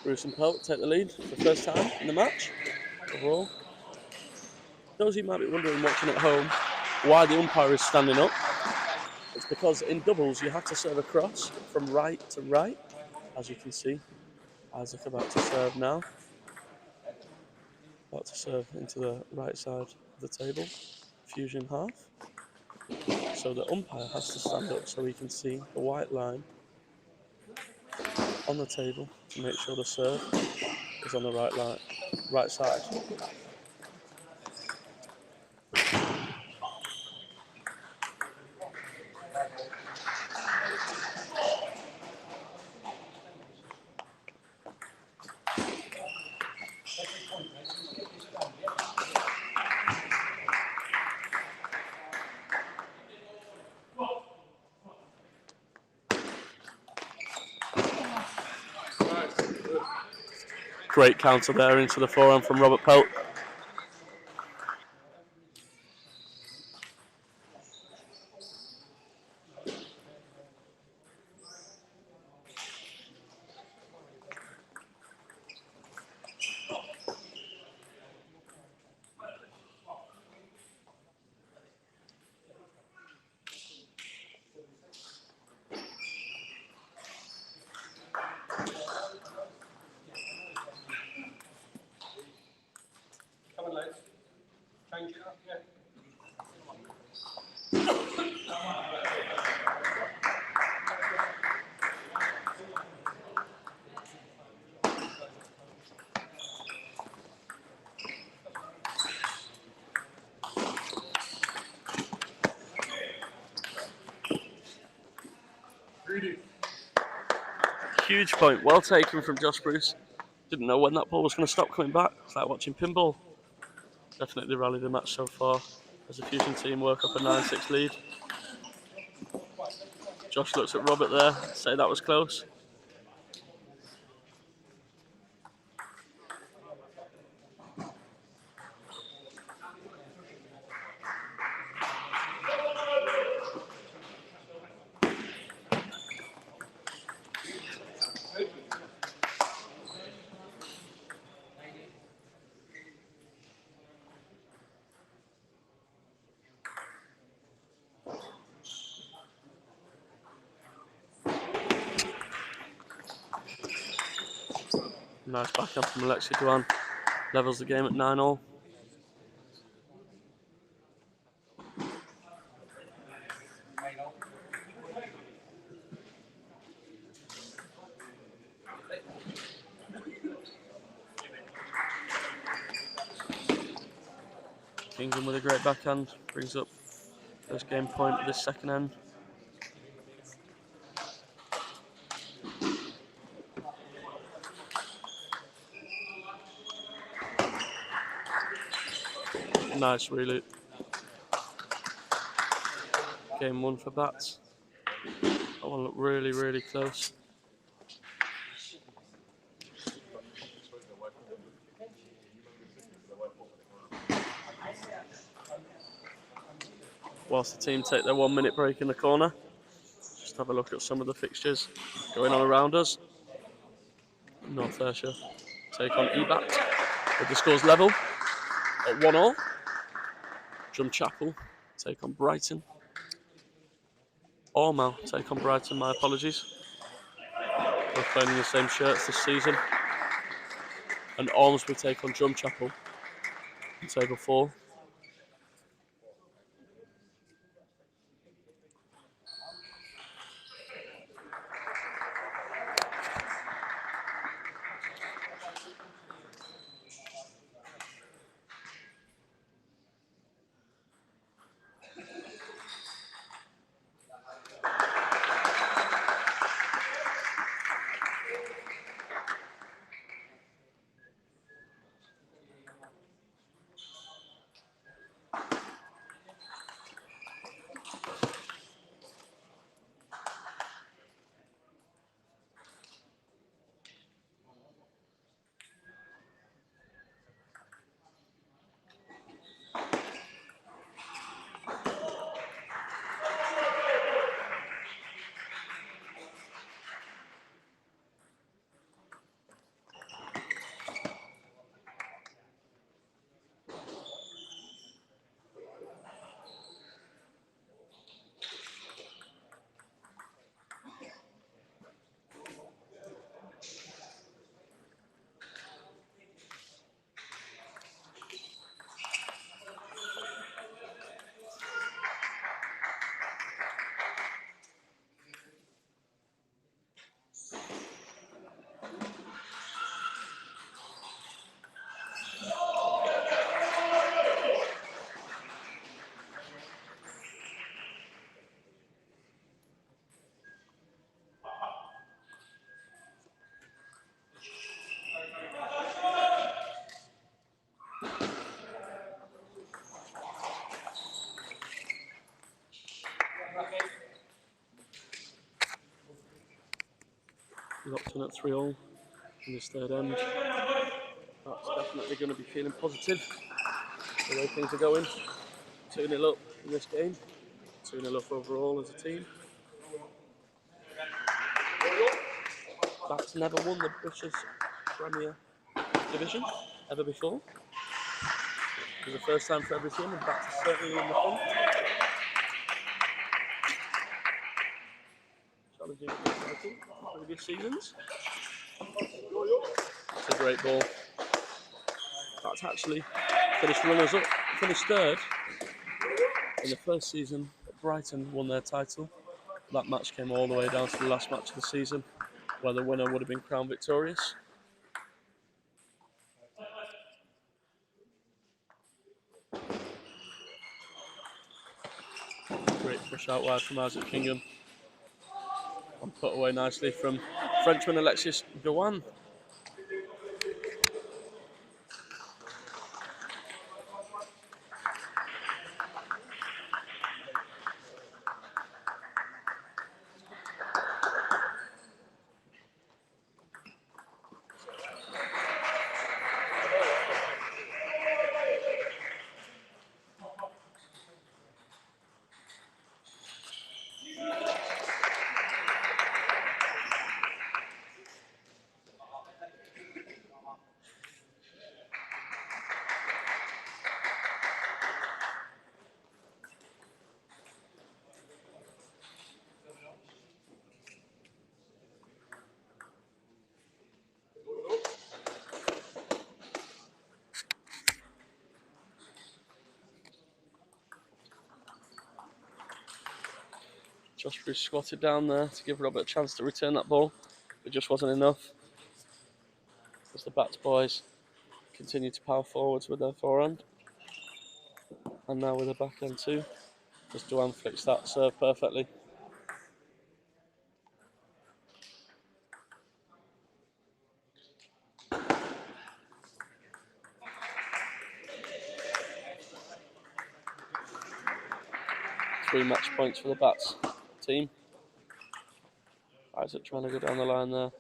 Bruce and Pelt take the lead for the first time in the match overall. Those of you might be wondering watching at home why the umpire is standing up. It's because in doubles you have to serve across from right to right, as you can see. Isaac about to serve now. About to serve into the right side of the table. Fusion half. So the umpire has to stand up so he can see the white line on the table to make sure the serve is on the right side. Great counter there into the forehand from Robert Pelt. Huge point, well taken from Josh Bruce. Didn't know when that ball was going to stop coming back. It's like watching pinball. Definitely rallied the match so far as the Fusion team work up a 9-6 lead. Josh looks at Robert there, say that was close. Nice backhand from Alexei Douin. Levels the game at 9-all. Kingham with a great backhand. Brings up first game point at this second end. Nice reloop. Game 1 for BATTS. That one looked really, really close. Whilst the team take their 1 minute break in the corner, just have a look at some of the fixtures going on around us. North Ayrshire take on EBAT with the scores level at 1-all. Drumchapel take on Brighton. Ormau take on Brighton, my apologies. Both playing in the same shirts this season. And Ormsby take on Drumchapel in table 4. Locked in at 3-all in this third end. That's definitely going to be feeling positive the way things are going. 2-0 up in this game. 2-0 up overall as a team. BATTS never won the British Premier Division ever before. It was the first time for every team, and BATTS is certainly in the front. Challenging for the title in previous seasons. It's a great ball. BATTS actually finished runners up, finished third in the first season. Brighton won their title. That match came all the way down to the last match of the season, where the winner would have been crowned victorious. Great push out wide from Isaac Kingham. And put away nicely from Frenchman Alexis Douin. Josh Bruce squatted down there to give Robert a chance to return that ball. It just wasn't enough. As the BATTS boys continue to power forwards with their forehand. And now with a backhand too. As Douin flicks that serve perfectly. Three match points for the BATTS team. Isaac trying to go down the line there.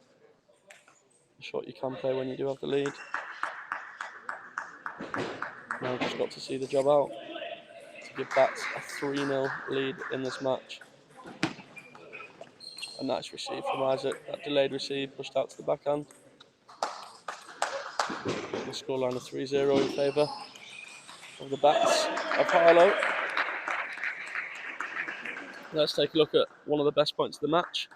The shot you can play when you do have the lead. Now just got to see the job out to give BATTS a 3-0 lead in this match. A nice receive from Isaac. That delayed receive pushed out to the backhand. The scoreline of 3-0 in favour of the BATTS of Harlow. Let's take a look at one of the best points of the match.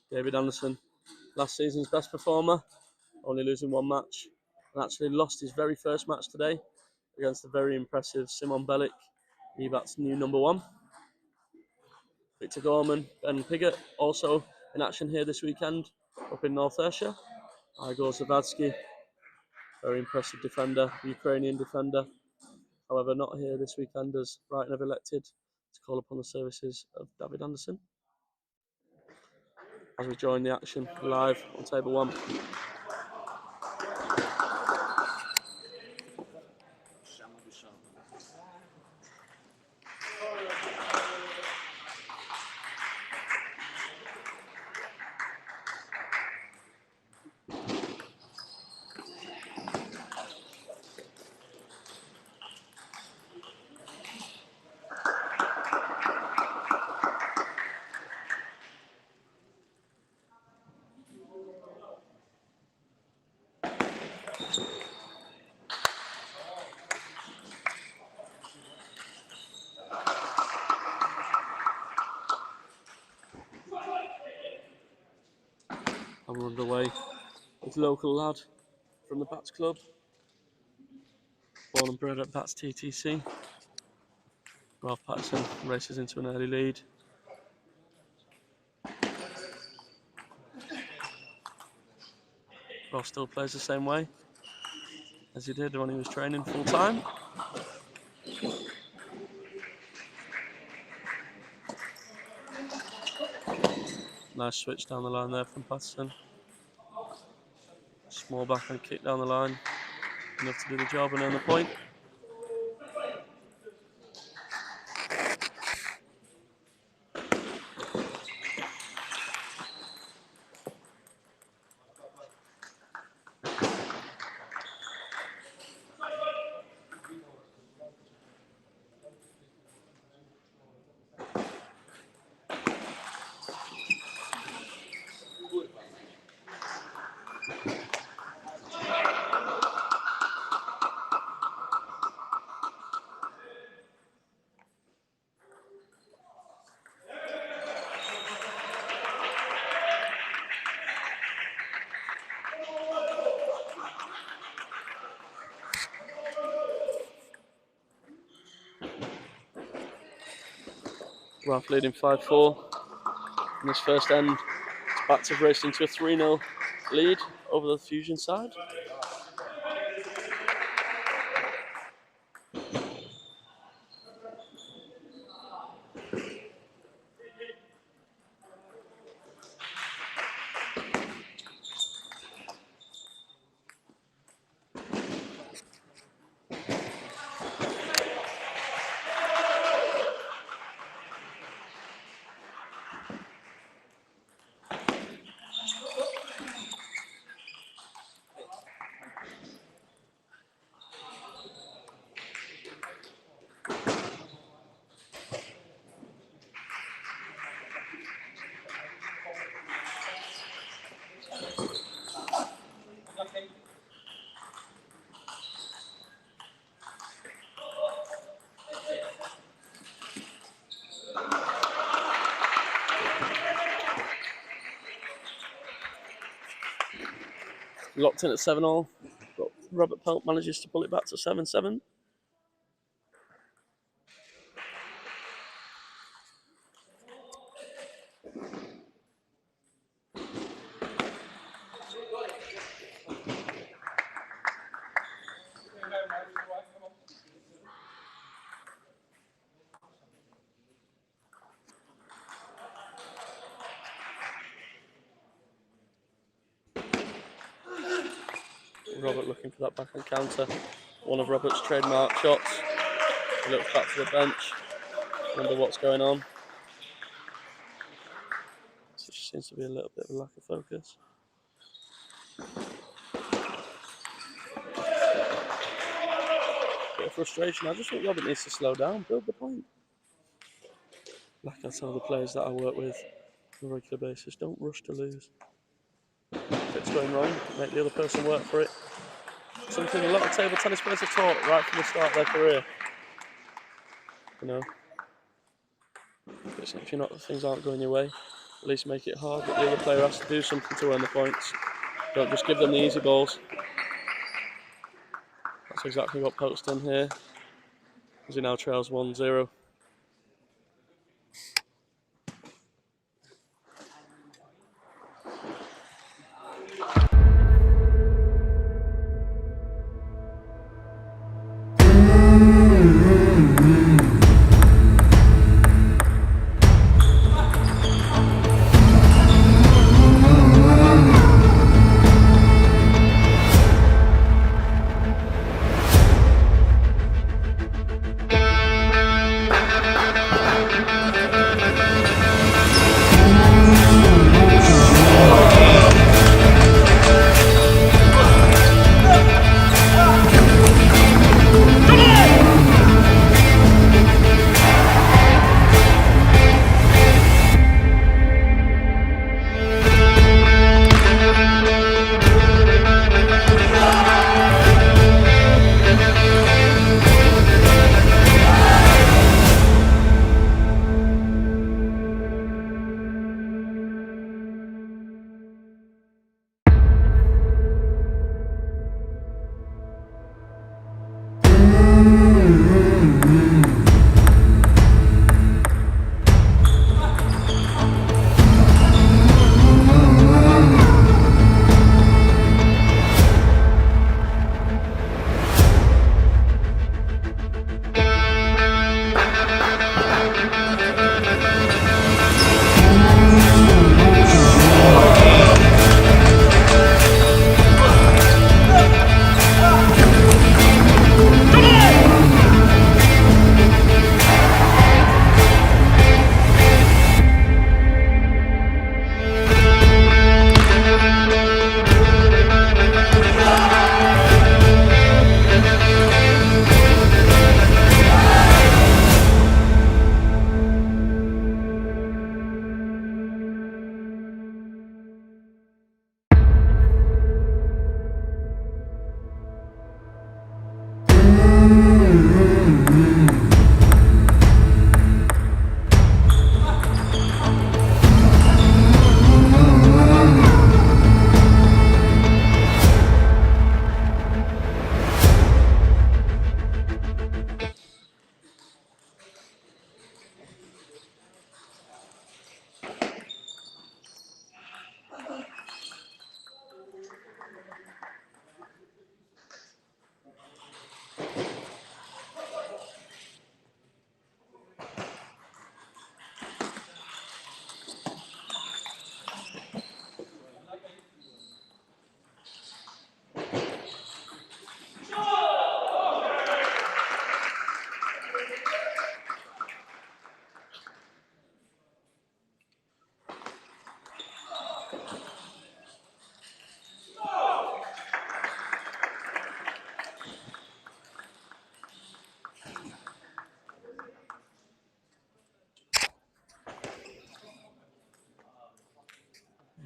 David Anderson, last season's best performer, only losing one match, and actually lost his very first match today against the very impressive Simon Bellic, BATTS' new number 1. Victor Gorman, Ben Piggott, also in action here this weekend up in North Ayrshire. Igor Zavadsky, very impressive defender, Ukrainian defender. However, not here this weekend as Brighton have elected to call upon the services of David Anderson. As we join the action live on table 1. And we're underway with local lad from the BATTS club, born and bred at BATTS TTC. Ralph Patterson races into an early lead. Ralph still plays the same way as he did when he was training full time. Nice switch down the line there from Patterson. Small backhand kick down the line, enough to do the job and earn the point. Ralph leading 5-4 in this first end. BATTS have raced into a 3-0 lead over the Fusion side. Locked in at 7-all, but Robert Pelt manages to pull it back to 7-7. Robert looking for that backhand counter. One of Robert's trademark shots. He looks back to the bench. Wonder what's going on. So just seems to be a little bit of a lack of focus. Bit of frustration. I just think Robert needs to slow down, build the point. Like I tell the players that I work with on a regular basis, don't rush to lose. If it's going wrong, make the other person work for it. Something a lot of table tennis players are taught right from the start of their career. You know, if things aren't going your way, At least make it hard, but the other player has to do something to earn the points. Don't just give them the easy balls. That's exactly what Pelt's done here, as he now trails 1-0.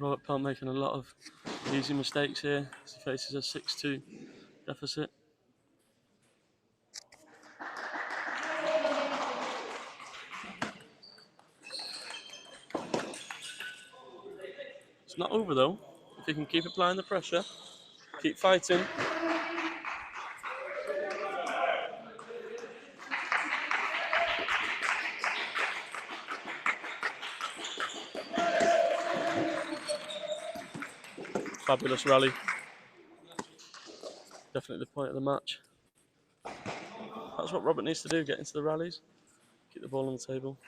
Robert Pelt making a lot of easy mistakes here as he faces a 6-2 deficit. It's not over though. If he can keep applying the pressure, keep fighting. Fabulous rally. Definitely the point of the match. That's what Robert needs to do, get into the rallies, keep the ball on the table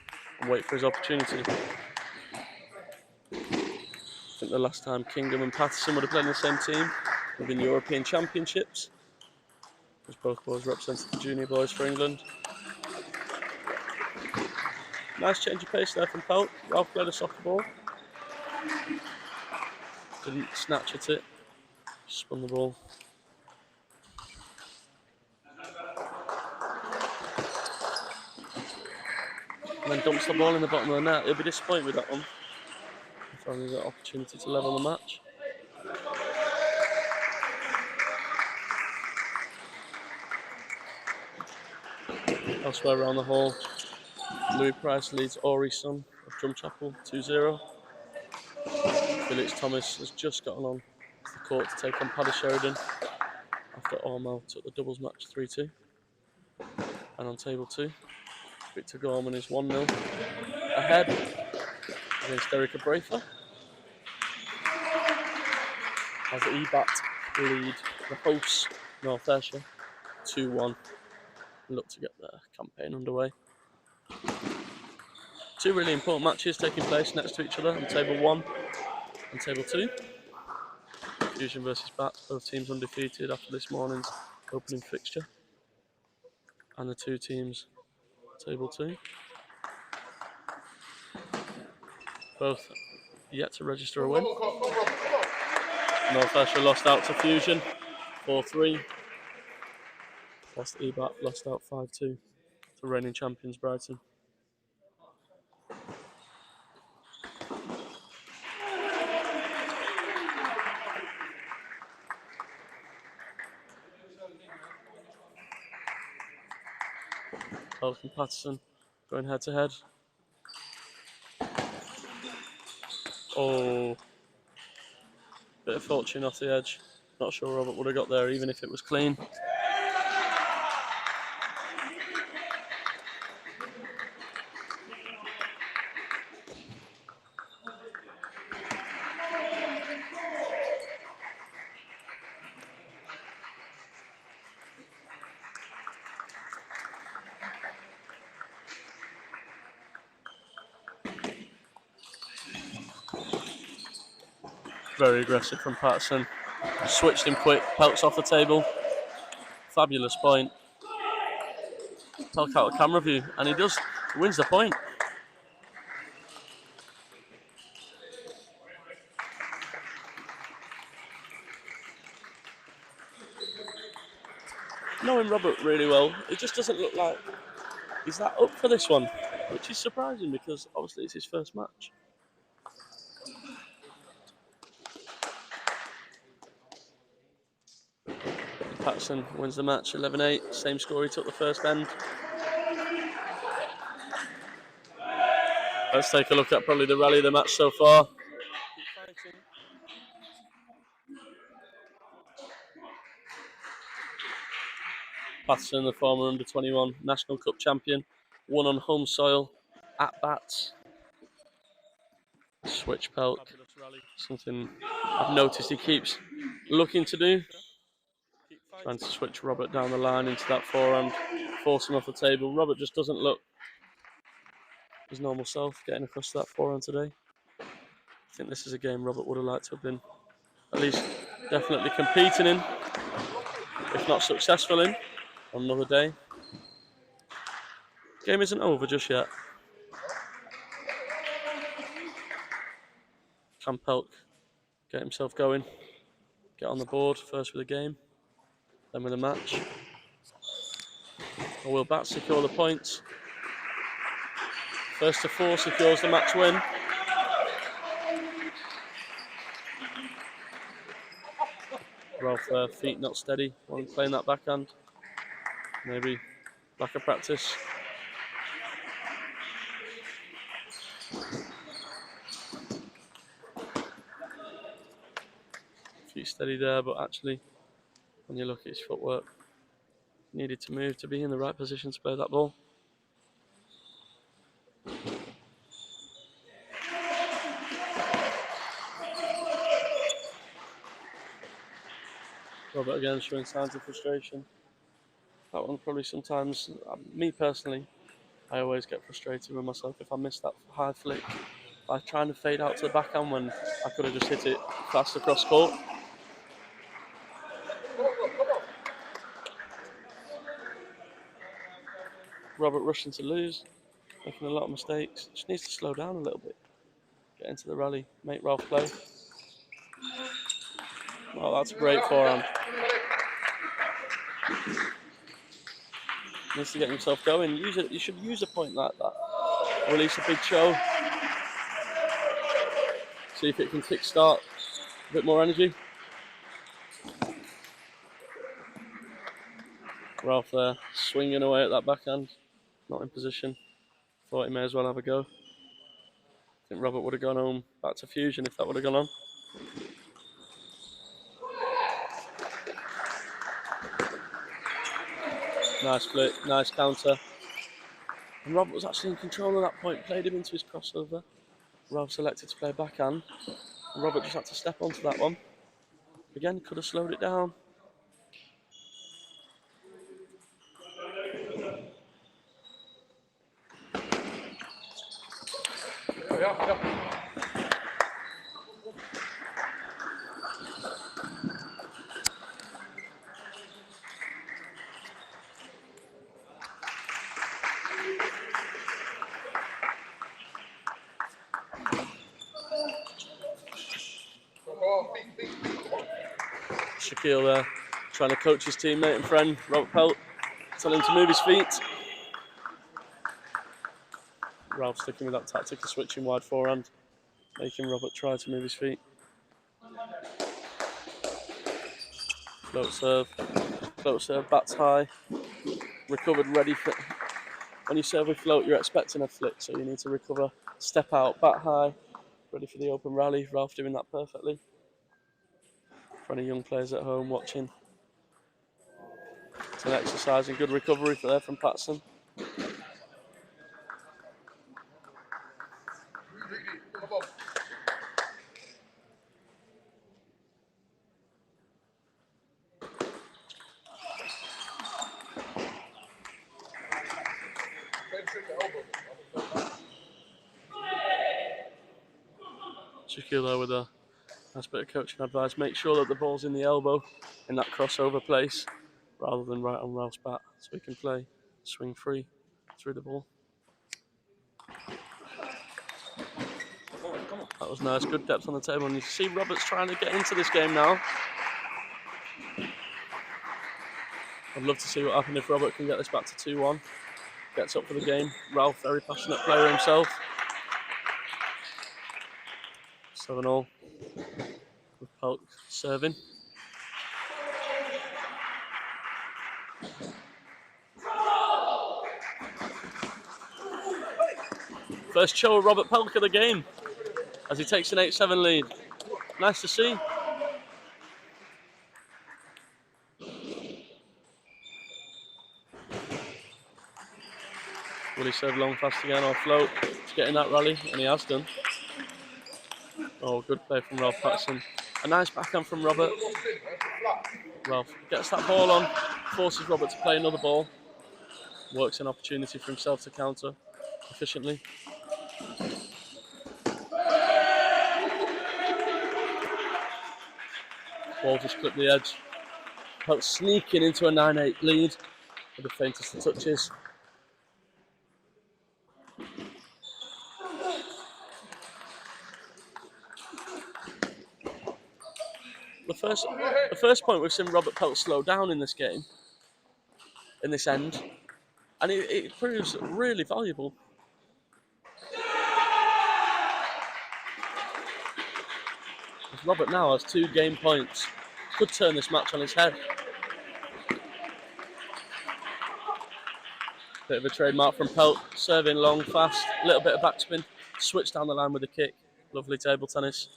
and wait for his opportunity. I think the last time Kingham and Patterson would have played in the same team would have been European Championships, as both boys represented the junior boys for England. Nice change of pace there from Pelt. Ralph played a softer ball. Didn't snatch at it, spun the ball. And then dumps the ball in the bottom of the net. He'll be disappointed with that one. Finally got opportunity to level the match. Elsewhere around the hall, Louis Price leads Ori Son of Drumchapel 2-0. Felix Thomas has just gotten on the court to take on Paddy Sheridan after Ormo took the doubles match 3-2. And on table 2, Victor Gorman is 1-0 ahead against Erica Braithwaite as the EBAT lead the hosts North Ayrshire 2-1 and look to get their campaign underway. Two really important matches taking place next to each other on table 1 and table 2. Fusion versus BATTS, both teams undefeated after this morning's opening fixture. And the two teams table 2. Both yet to register a win. North Ayrshire lost out to Fusion 4-3. Whilst EBAT lost out 5-2 to reigning champions Brighton. Pelt and Patterson going head to head. Oh, bit of fortune off the edge. Not sure Robert would have got there even if it was clean. Very aggressive from Patterson. Switched him quick. Pelt's off the table. Fabulous point. Pelt out of camera view, and he wins the point. Knowing Robert really well, it just doesn't look like he's that up for this one, which is surprising because obviously it's his first match. Patterson wins the match 11-8, same score he took the first end. Let's take a look at probably the rally of the match so far. Patterson, the former under-21 National Cup champion, won on home soil at BATTS. Switch Pelt, something I've noticed he keeps looking to do. Trying to switch Robert down the line into that forehand, force him off the table. Robert just doesn't look his normal self getting across that forehand today. I think this is a game Robert would have liked to have been at least definitely competing in, if not successful in, on another day. Game isn't over just yet. Can Pelt get himself going, get on the board, first with a game, then with a match? Or will BATTS secure the points? First to 4 secures the match win. Ralph feet not steady while playing that backhand. Maybe lack of practice. Feet steady there, but actually when you look at his footwork, needed to move to be in the right position to play that ball. Robert again showing signs of frustration. That one probably sometimes, me personally, I always get frustrated with myself if I miss that high flick by trying to fade out to the backhand when I could have just hit it fast across court. Robert rushing to lose, making a lot of mistakes. Just needs to slow down a little bit. Get into the rally, make Ralph play. Oh, that's a great forehand. Needs to get himself going. Use it. You should use a point like that. Release a big show. See if it can kick-start a bit more energy. Ralph there, swinging away at that backhand. Not in position. Thought he may as well have a go. I think Robert would have gone home back to Fusion if that would have gone on. Nice flick, nice counter. And Robert was actually in control at that point, played him into his crossover. Ralph selected to play backhand. And Robert just had to step onto that one. Again, could have slowed it down. Shaquille there, trying to coach his teammate and friend, Robert Pelt, telling him to move his feet. Ralph sticking with that tactic of switching wide forehand, making Robert try to move his feet. Float serve, bats high, recovered, ready for... When you serve with float, you're expecting a flick, so you need to recover, step out, bat high, ready for the open rally. Ralph doing that perfectly. For any young players at home watching, it's an exercise and good recovery there from Patterson. Shaquille there with a nice bit of coaching advice. Make sure that the ball's in the elbow in that crossover place rather than right on Ralph's bat, so he can play swing free through the ball. That was nice, good depth on the table, and you see Robert's trying to get into this game now. I'd love to see what happens if Robert can get this back to 2-1. Gets up for the game. Ralph, very passionate player himself. 7-all. With Pelt serving. First show of Robert Pelt of the game as he takes an 8-7 lead. Nice to see. Will he serve long fast again or float to get in that rally? And he has done. Oh, good play from Ralph Patterson. A nice backhand from Robert. Ralph gets that ball on, forces Robert to play another ball. Works an opportunity for himself to counter efficiently. Ball just clipped the edge. Pelt sneaking into a 9-8 lead with the faintest of touches. The first point we've seen Robert Pelt slow down in this game, in this end, and it proves really valuable. Robert now has 2 game points. Could turn this match on its head. Bit of a trademark from Pelt, serving long, fast, a little bit of backspin, switch down the line with a kick. Lovely table tennis.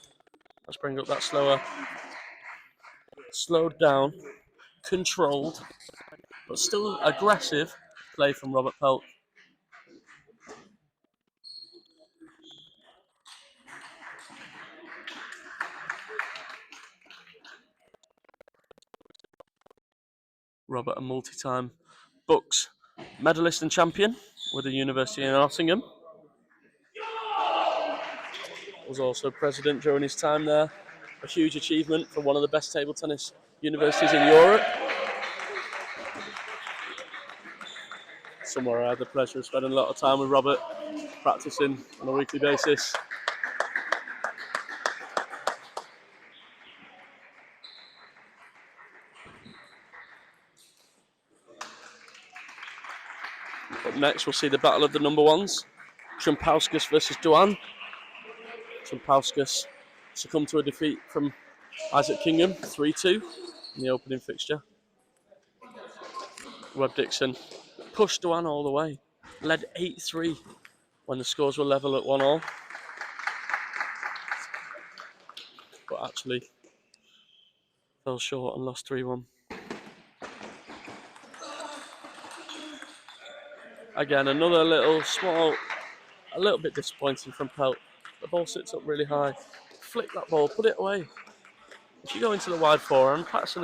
Let's bring up that slowed down, controlled, but still aggressive play from Robert Pelt. Robert, a multi-time BUCS medalist and champion with the University of Nottingham. Was also president during his time there. A huge achievement for one of the best table tennis universities in Europe. Somewhere I had the pleasure of spending a lot of time with Robert, practicing on a weekly basis. Up next, we'll see the battle of the number ones. Trumpauskas versus Douin. Trumpauskas succumbed to a defeat from Isaac Kingham, 3-2 in the opening fixture. Webb-Dixon pushed Douin all the way, led 8-3 when the scores were level at 1-all. but actually fell short and lost 3-1. Again, another little a little bit disappointing from Pelt. The ball sits up really high. Flick that ball, put it away. If you go into the wide forehand, Patterson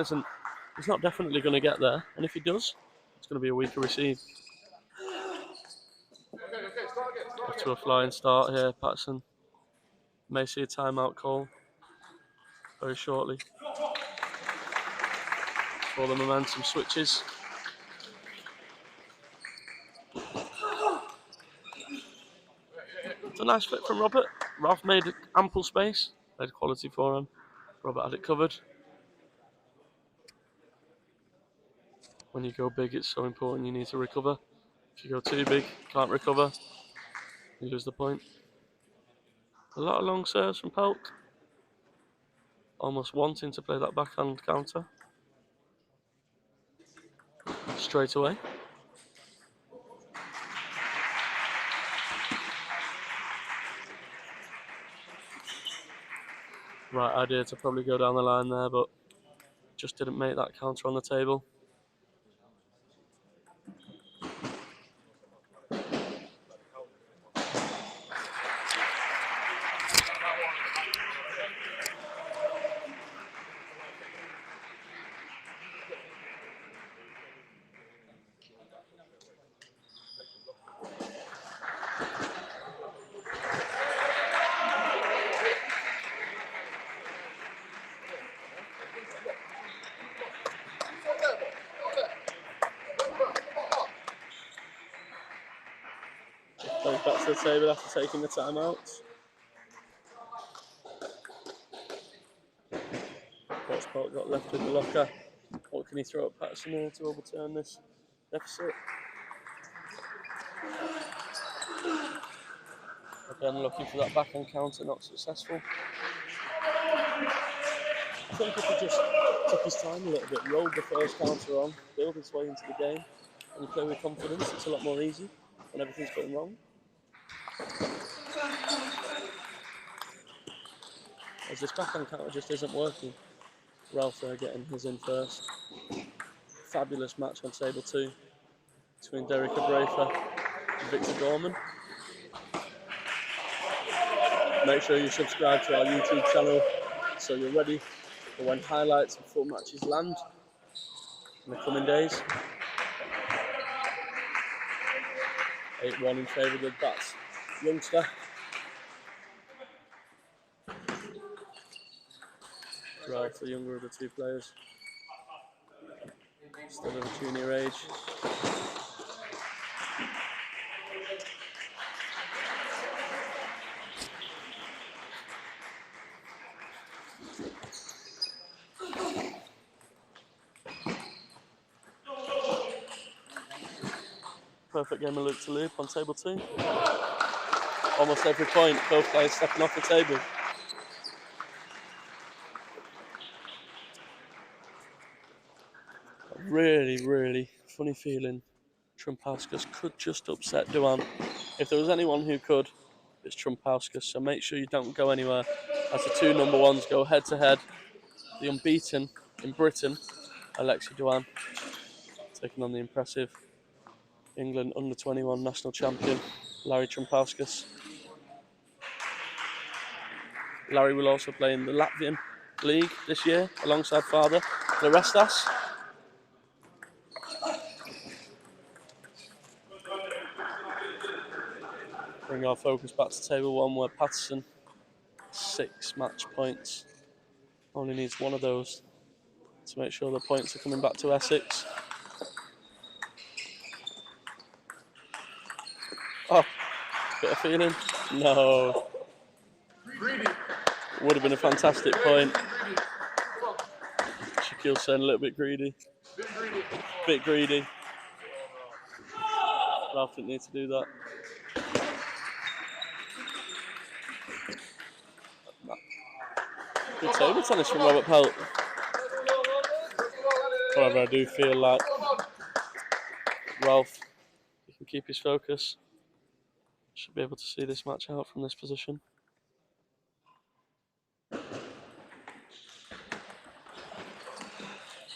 he's not definitely going to get there, and if he does, it's going to be a weaker receive. Off to a flying start here, Patterson. May see a timeout call very shortly before the momentum switches. It's a nice flip from Robert. Ralph made ample space, made quality for him. Robert had it covered. When you go big, it's so important you need to recover. If you go too big, can't recover, you lose the point. A lot of long serves from Pelt. Almost wanting to play that backhand counter. Straight away. Right idea to probably go down the line there, but just didn't make that counter on the table. Goes back to the table after taking the timeout. What's Pelt got left with the locker? What can he throw at Patterson here to overturn this deficit? Again, looking for that backhand counter, not successful. I think if he just took his time a little bit, rolled the first counter on, build his way into the game, and you play with confidence, it's a lot more easy when everything's going wrong. As this backhand counter just isn't working. Ralph there getting his in first. Fabulous match on table 2 between Derek Abrafa and Victor Gorman. Make sure you subscribe to our YouTube channel so you're ready for when highlights and full matches land in the coming days. 8-1 in favour of the BATTS youngster. Ralph, the younger of the two players, still of a junior age. Perfect game of loop to loop on table 2. Almost every point, both players stepping off the table. Really funny feeling Trumpauskas could just upset Douin. If there was anyone who could, it's Trumpauskas, so make sure you don't go anywhere as the two number ones go head to head. The unbeaten in Britain, Alexei Douin, taking on the impressive England under-21 national champion, Larry Trumpauskas. Larry will also play in the Latvian league this year alongside father Zrestas. Bring our focus back to table 1 where Patterson, 6 match points. Only needs one of those to make sure the points are coming back to Essex. Oh, bit of feeling? No. Would have been a fantastic point. Shaquille saying a little bit greedy. Bit greedy. Ralph didn't need to do that. Good table tennis from Robert Pelt. However, I do feel like Ralph, he can keep his focus. Should be able to see this match out from this position.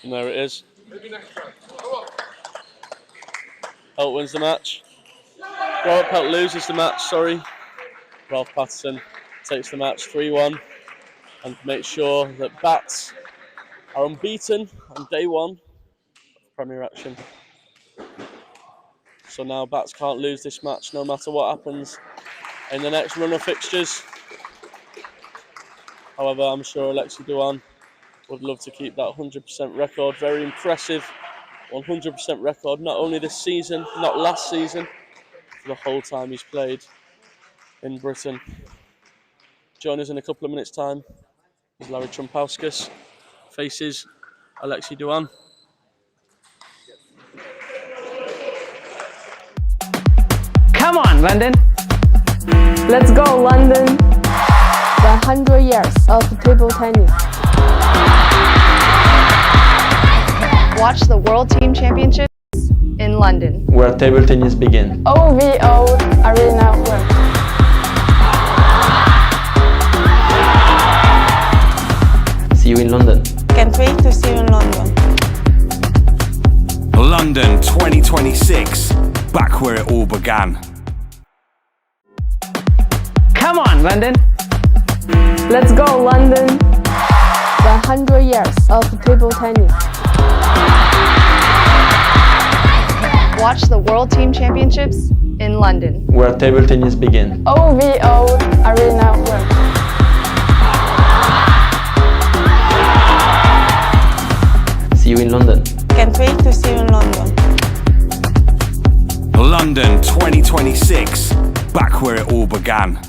And there it is. Pelt wins the match. Pelt loses the match, sorry. Ralph Patterson takes the match 3-1 and makes sure that BATTS are unbeaten on day 1 of Premier action. So now BATTS can't lose this match no matter what happens in the next run of fixtures. However, I'm sure Alexi Douin would love to keep that 100% record. Very impressive 100% record, not only this season, not last season, for the whole time he's played in Britain. Join us in a couple of minutes' time as Larry Trumpauskas faces Alexi Douin. Come on, London! Let's go, London! The 100 years of table tennis. Watch the World Team Championships in London, Where table tennis begin. OVO Arena Webb. See you in London. Can't wait to see you in London. London 2026, back where it all began. Come on, London! Let's go, London! The 100 years of table tennis. watch the World Team Championships in London, Where table tennis begin. OVO Arena Webb. See you in London. Can't wait to see you in London. London 2026, back where it all began.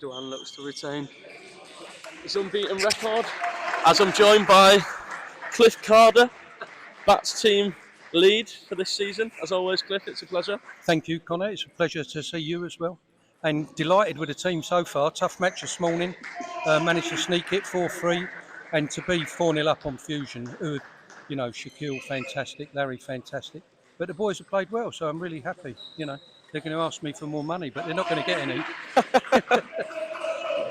Douin looks to retain his unbeaten record, as I'm joined by Cliff Carder, BATTS team lead for this season. As always, Cliff, it's a pleasure. Thank you, Connor. It's a pleasure to see you as well. And delighted with the team so far. Tough match this morning. Managed to sneak it 4-3, and to be 4-0 up on Fusion, who, you know, Shaquille, fantastic, Larry, fantastic. But the boys have played well, so I'm really happy. You know, they're going to ask me for more money, but they're not going to get any.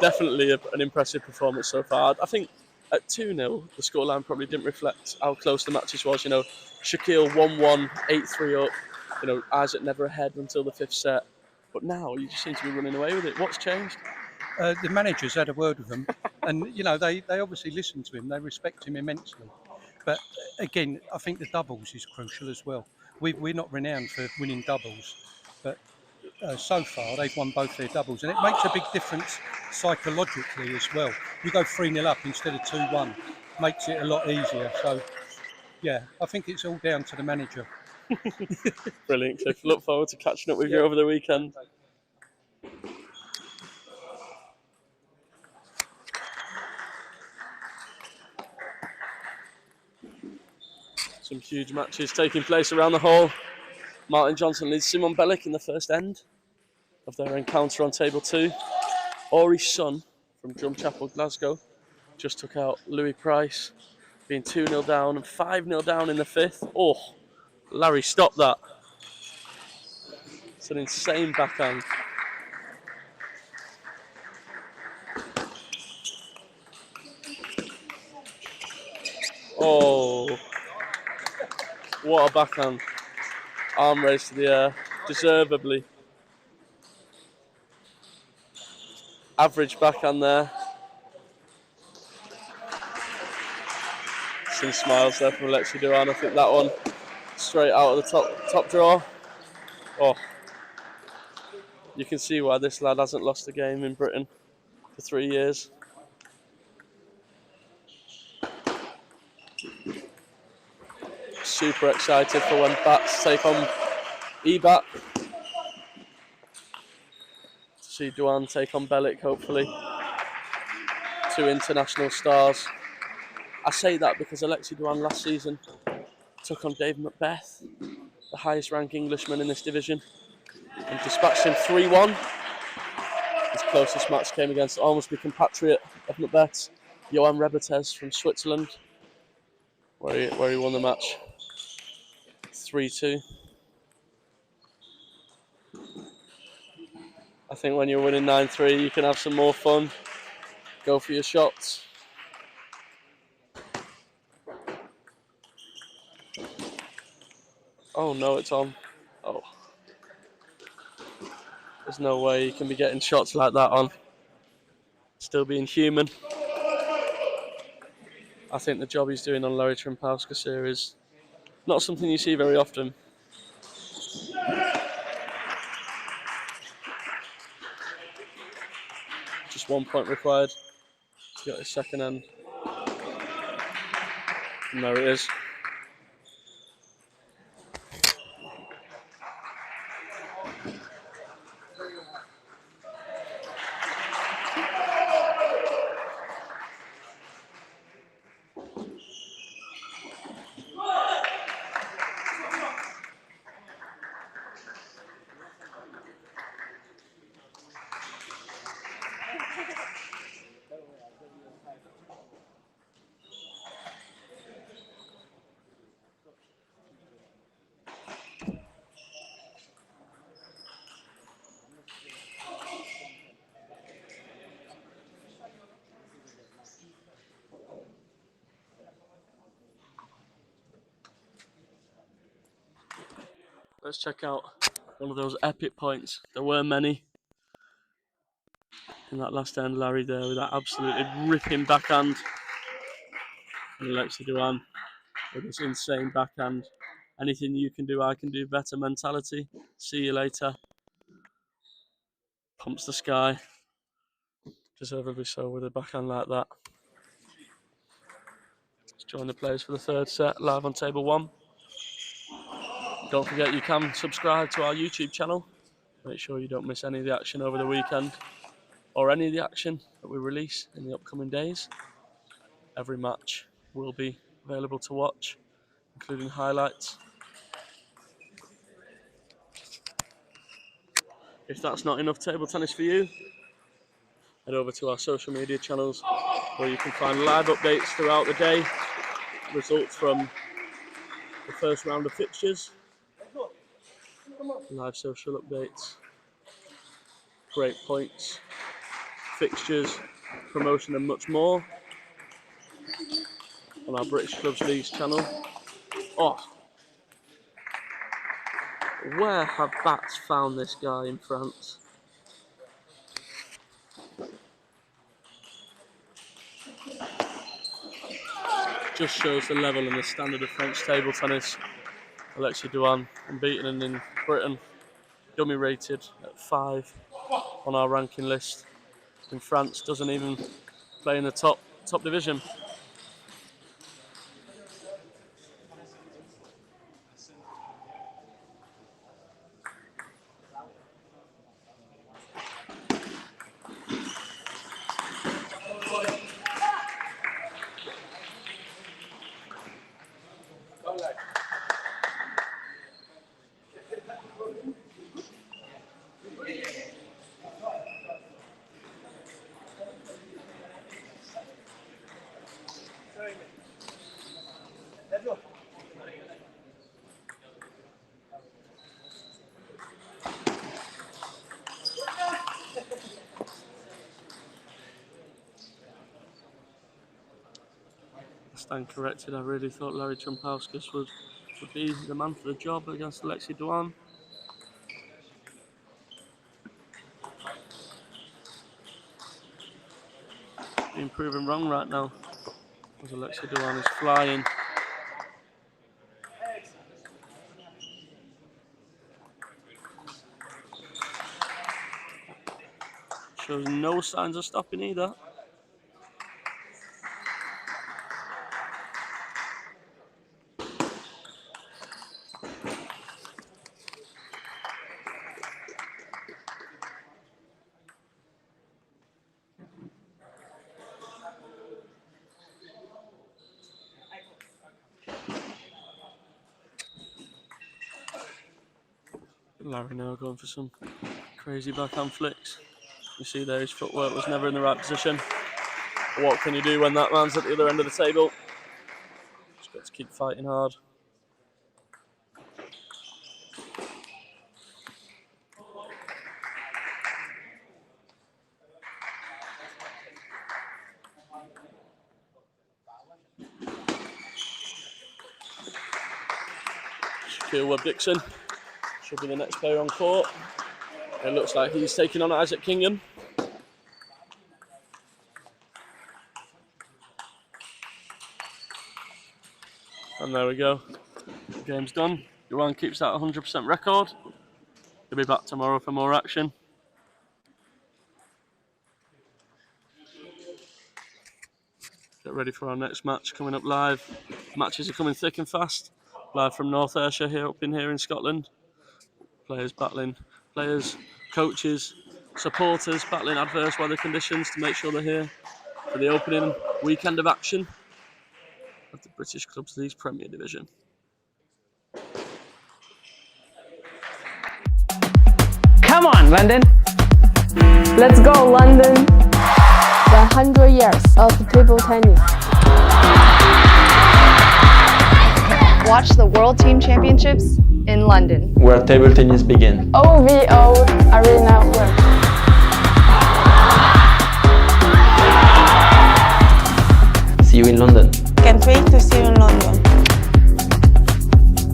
Definitely an impressive performance so far. I think at 2-0, the scoreline probably didn't reflect how close the matches was. You know, Shaquille 1-1, 8-3 up. You know, Isaac never ahead until the fifth set. But now you just seem to be running away with it. What's changed? The managers had a word with them, and you know they obviously listen to him. They respect him immensely. But again, I think the doubles is crucial as well. We're not renowned for winning doubles, but so far, they've won both their doubles, and it makes a big difference psychologically as well. You go 3-0 up instead of 2-1, makes it a lot easier. So, yeah, I think it's all down to the manager. Brilliant, Cliff. Look forward to catching up with you over the weekend. Some huge matches taking place around the hall. Martin Johnson leads Simon Bellick in the first end of their encounter on table 2. Ori Sun from Drumchapel, Glasgow, just took out Louis Price, being 2-0 down and 5-0 down in the 5th. Oh, Larry, stop that. It's an insane backhand. Oh, what a backhand. Arm raised to the air, deservedly. Average backhand there. Some smiles there from Alexi Douin. I think that one straight out of the top drawer. Oh, you can see why this lad hasn't lost a game in Britain for 3 years. Super excited for when BATTS take on EBAT. To see Douin take on Bellick, hopefully. 2 international stars. I say that because Alexi Douin last season took on Dave Macbeth, the highest ranked Englishman in this division, and dispatched him 3-1. His closest match came against almost the compatriot of Macbeth's, Johan Rebetes from Switzerland, where he won the match 3-2. I think when you're winning 9-3, you can have some more fun. Go for your shots. Oh no, it's on. Oh. There's no way you can be getting shots like that on. Still being human. I think the job he's doing on Larry Trumpauskas here is not something you see very often. Just 1 point required to get his second end. And there it is. Let's check out one of those epic points. There were many in that last end. Larry there with that absolutely ripping backhand. And Alexi Douin with this insane backhand. Anything you can do, I can do better mentality. See you later. Pumps the sky. Deservedly so with a backhand like that. Let's join the players for the third set live on table 1. Don't forget you can subscribe to our YouTube channel. Make sure you don't miss any of the action over the weekend or any of the action that we release in the upcoming days. Every match will be available to watch, including highlights. If that's not enough table tennis for you, head over to our social media channels where you can find live updates throughout the day, results from the first round of fixtures, live social updates, great points, fixtures, promotion and much more on our British Clubs Leagues channel. Oh, where have BATTS found this guy in France? Just shows the level and the standard of French table tennis. Alexi Douin, unbeaten in Britain dummy rated at 5 on our ranking list in France, doesn't even play in the top division. I stand corrected. I really thought Larry Trumpauskas would be the man for the job against Alexei Douin. Being proven wrong right now, as Alexei Douin is flying. Shows no signs of stopping either. Larry now going for some crazy backhand flicks. You see there his footwork was never in the right position. What can you do when that man's at the other end of the table? Just got to keep fighting hard. Webb-Dixon should be the next player on court. It looks like he's taking on Isaac Kingham. And there we go. The game's done. Douin keeps that 100% record. He'll be back tomorrow for more action. Get ready for our next match coming up live. Matches are coming thick and fast. Live from North Ayrshire here in Scotland. Players battling, coaches, supporters battling adverse weather conditions to make sure they're here for the opening weekend of action of the British Clubs League's Premier Division. Come on, London. Let's go, London. The 100 years of table tennis. Watch the World Team Championships in London, where table tennis began. OVO Arena Web. See you in London. Can't wait to see you in London.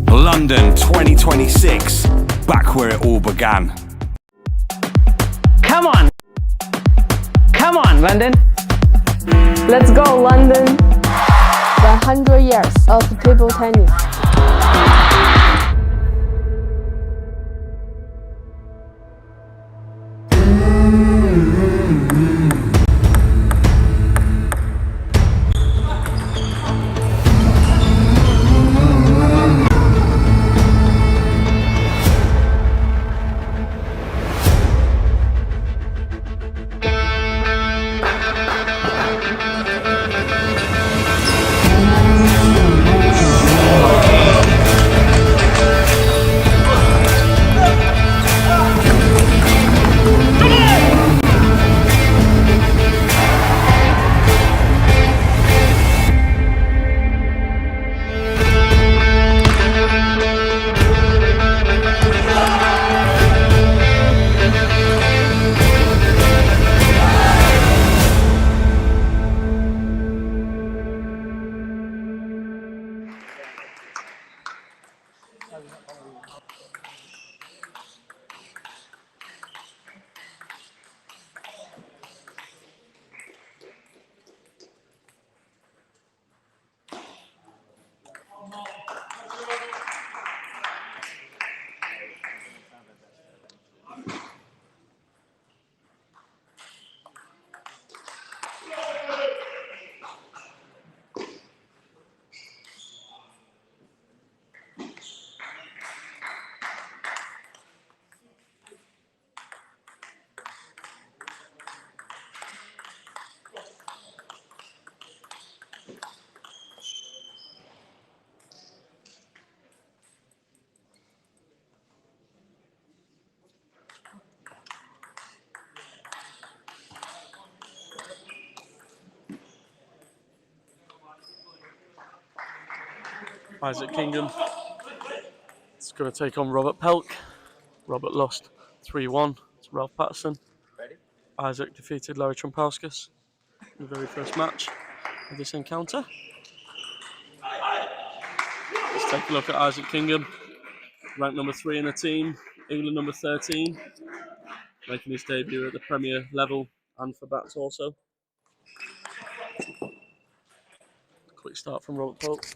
London 2026, back where it all began. Come on. Come on, London. Let's go, London. The 100 years of table tennis. Isaac Kingham is going to take on Robert Pelt. Robert lost 3-1 to Ralph Patterson. Isaac defeated Larry Trumpauskas in the very first match of this encounter. Let's take a look at Isaac Kingham, ranked number 3 in the team, England number 13, making his debut at the Premier level and for BATTS also. Quick start from Robert Pelt.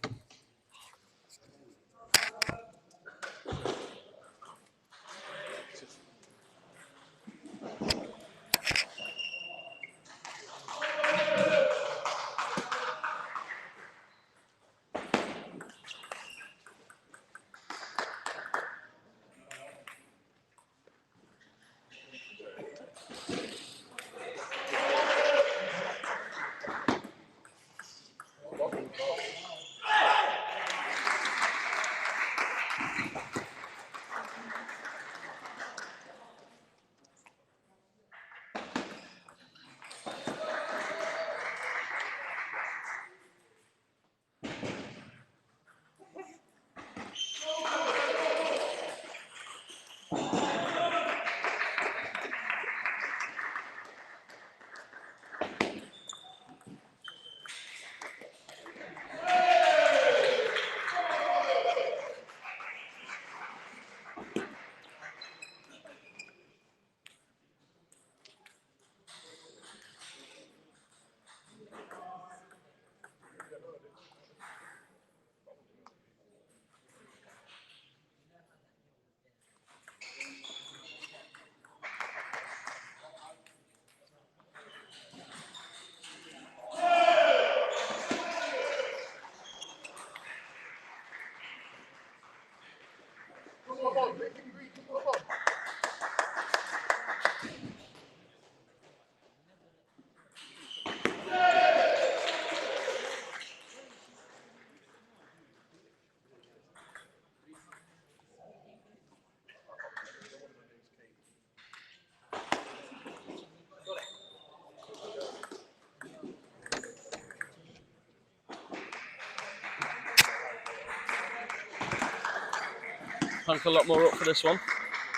Hank a lot more up for this one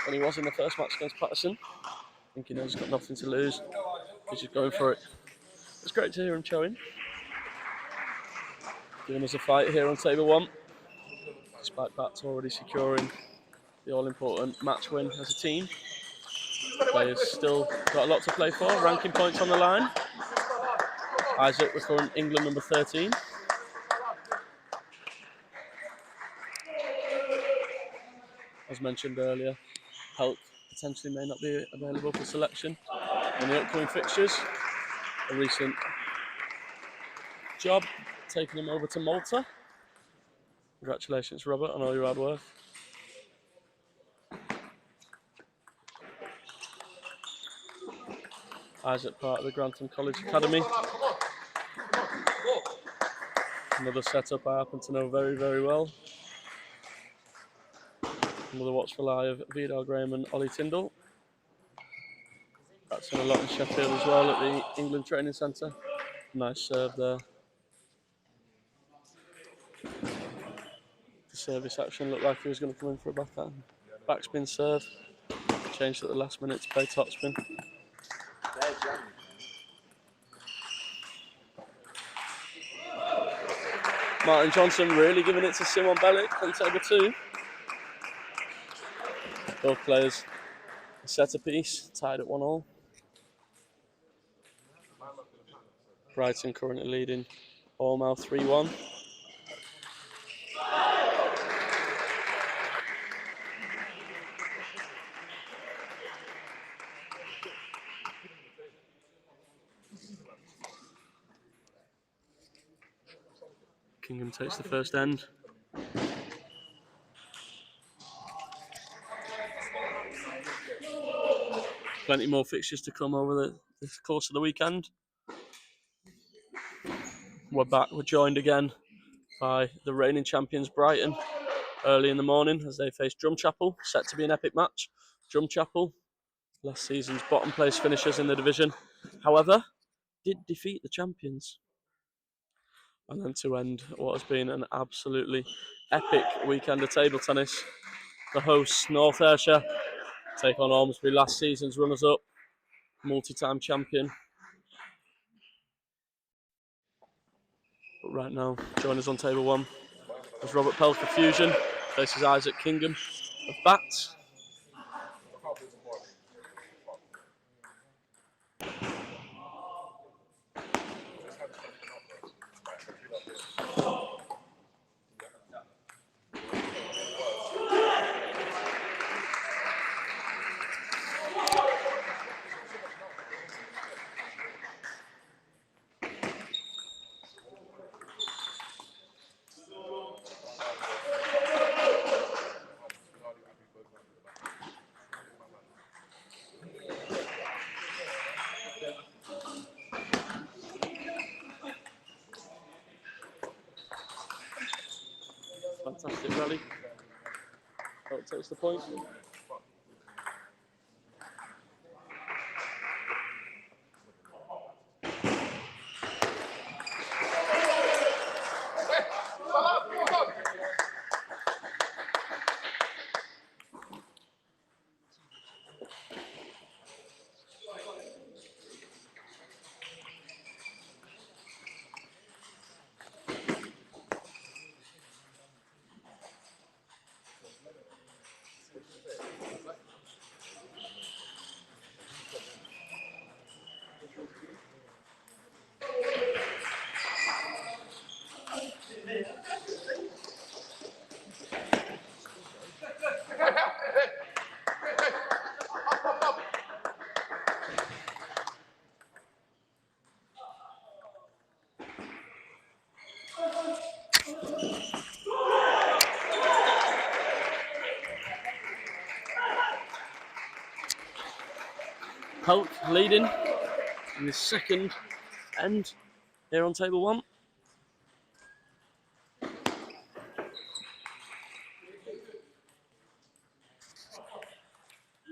than he was in the first match against Patterson. I think he knows he's got nothing to lose. He's just going for it. It's great to hear him showing. Giving us a fight here on table 1. Despite BATTS already securing the all-important match win as a team. Players still got a lot to play for. Ranking points on the line. Isaac, the current England number 13. As mentioned earlier, Pelt potentially may not be available for selection in the upcoming fixtures. A recent job taking him over to Malta. Congratulations, Robert, on all your hard work. Isaac, part of the Grantham College Academy. Another setup I happen to know very, very well. Another watchful eye of Vidal Graham and Ollie Tyndall. That's done a lot in Sheffield as well at the England Training Centre. Nice serve there. The service action looked like he was going to come in for a backhand. Backspin serve. Changed at the last minute to play topspin. Martin Johnson really giving it to Simon Bellick on table 2. Both players a set apiece, tied at 1-1. Brighton currently leading Bournemouth 3-1. Kingham takes the first end. Plenty more fixtures to come over the course of the weekend. We're joined again by the reigning champions Brighton early in the morning as they face Drumchapel, set to be an epic match. Drumchapel, last season's bottom place finishers in the division, however, did defeat the champions. And then to end what has been an absolutely epic weekend of table tennis, the hosts, North Ayrshire, take on Ormsby, last season's runners-up, multi-time champion. But right now, join us on table 1 as Robert Pelt of Fusion faces Isaac Kingham of BATTS. Fantastic rally. Pelt takes the point. Pelt leading in the second end here on table 1.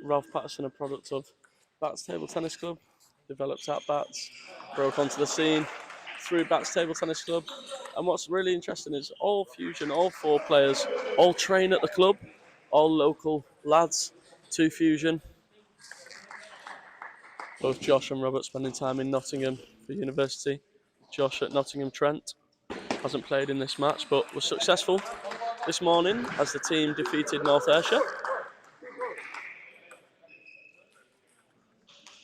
Ralph Patterson, a product of BATTS Table Tennis Club, developed at BATTS, broke onto the scene through BATTS Table Tennis Club. And what's really interesting is all Fusion, all 4 players, all train at the club, all local lads to Fusion. Both Josh and Robert spending time in Nottingham for university. Josh at Nottingham Trent hasn't played in this match, but was successful this morning as the team defeated North Ayrshire.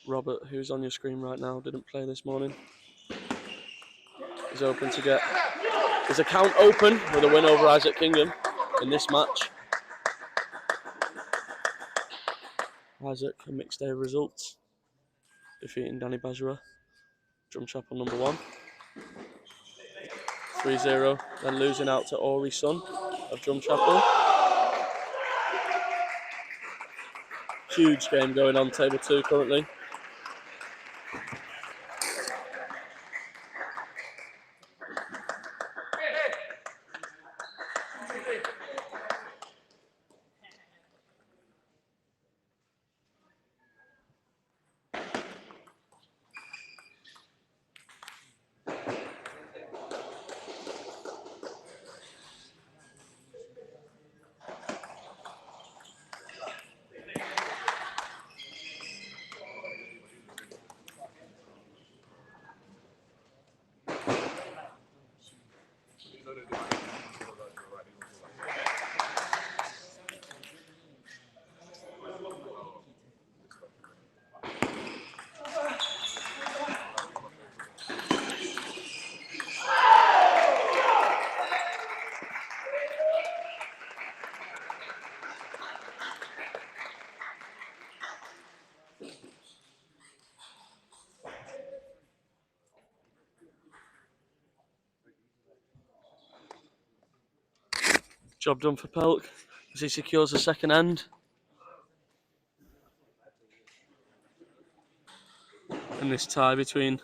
Robert, who's on your screen right now, didn't play this morning. He's hoping to get his account open with a win over Isaac Kingham in this match. Isaac, a mixed day of results, defeating Danny Bajra, Drumchapel number 1. 3-0, then losing out to Ori Sun of Drumchapel. Huge game going on table 2 currently. Job done for Pelt as he secures the second end. And this tie between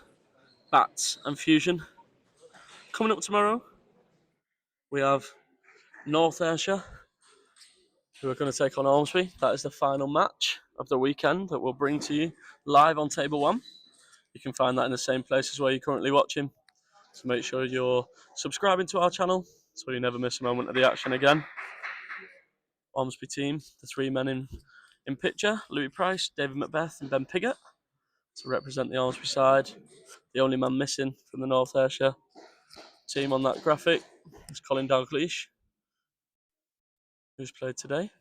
BATTS and Fusion. Coming up tomorrow, we have North Ayrshire, who are going to take on Ormsby. That is the final match of the weekend that we'll bring to you live on table 1. You can find that in the same place as where you're currently watching. So make sure you're subscribing to our channel so you never miss a moment of the action again. Ormsby team, the 3 men in picture, Louis Price, David Macbeth and Ben Piggott to represent the Ormsby side. The only man missing from the North Ayrshire team on that graphic is Colin Dalgleish, who's played today.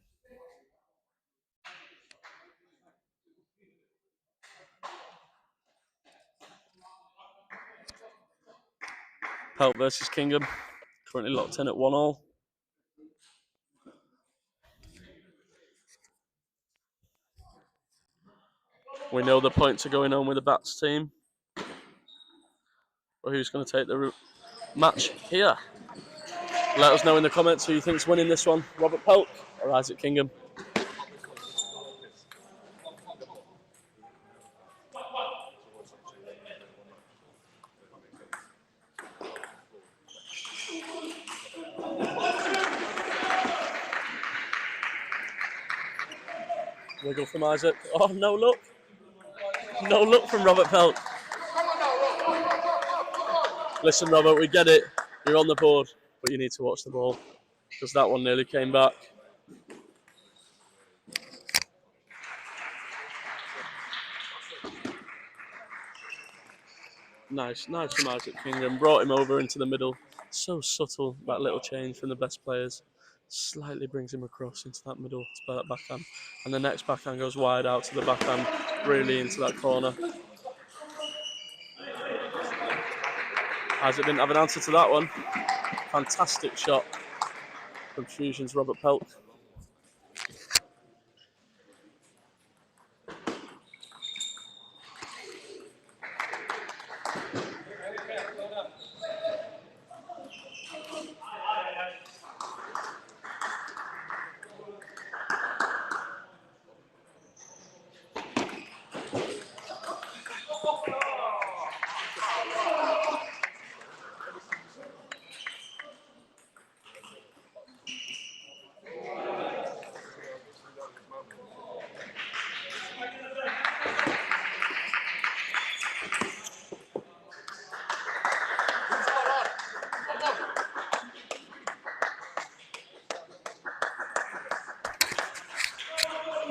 Pelt versus Kingham, currently locked in at 1-1. We know the points are going on with the BATTS team. But who's going to take the match here? Let us know in the comments who you think's winning this one, Robert Pelt or Isaac Kingham. Wiggle from Isaac. Oh, no look. No look from Robert Pelt. Listen, Robert, we get it. You're on the board, but you need to watch the ball because that one nearly came back. Nice from Isaac Kingham. Brought him over into the middle. So subtle, that little change from the best players. Slightly brings him across into that middle to play that backhand. And the next backhand goes wide out to the backhand, really into that corner. Isaac didn't have an answer to that one. Fantastic shot from Fusion's Robert Pelt.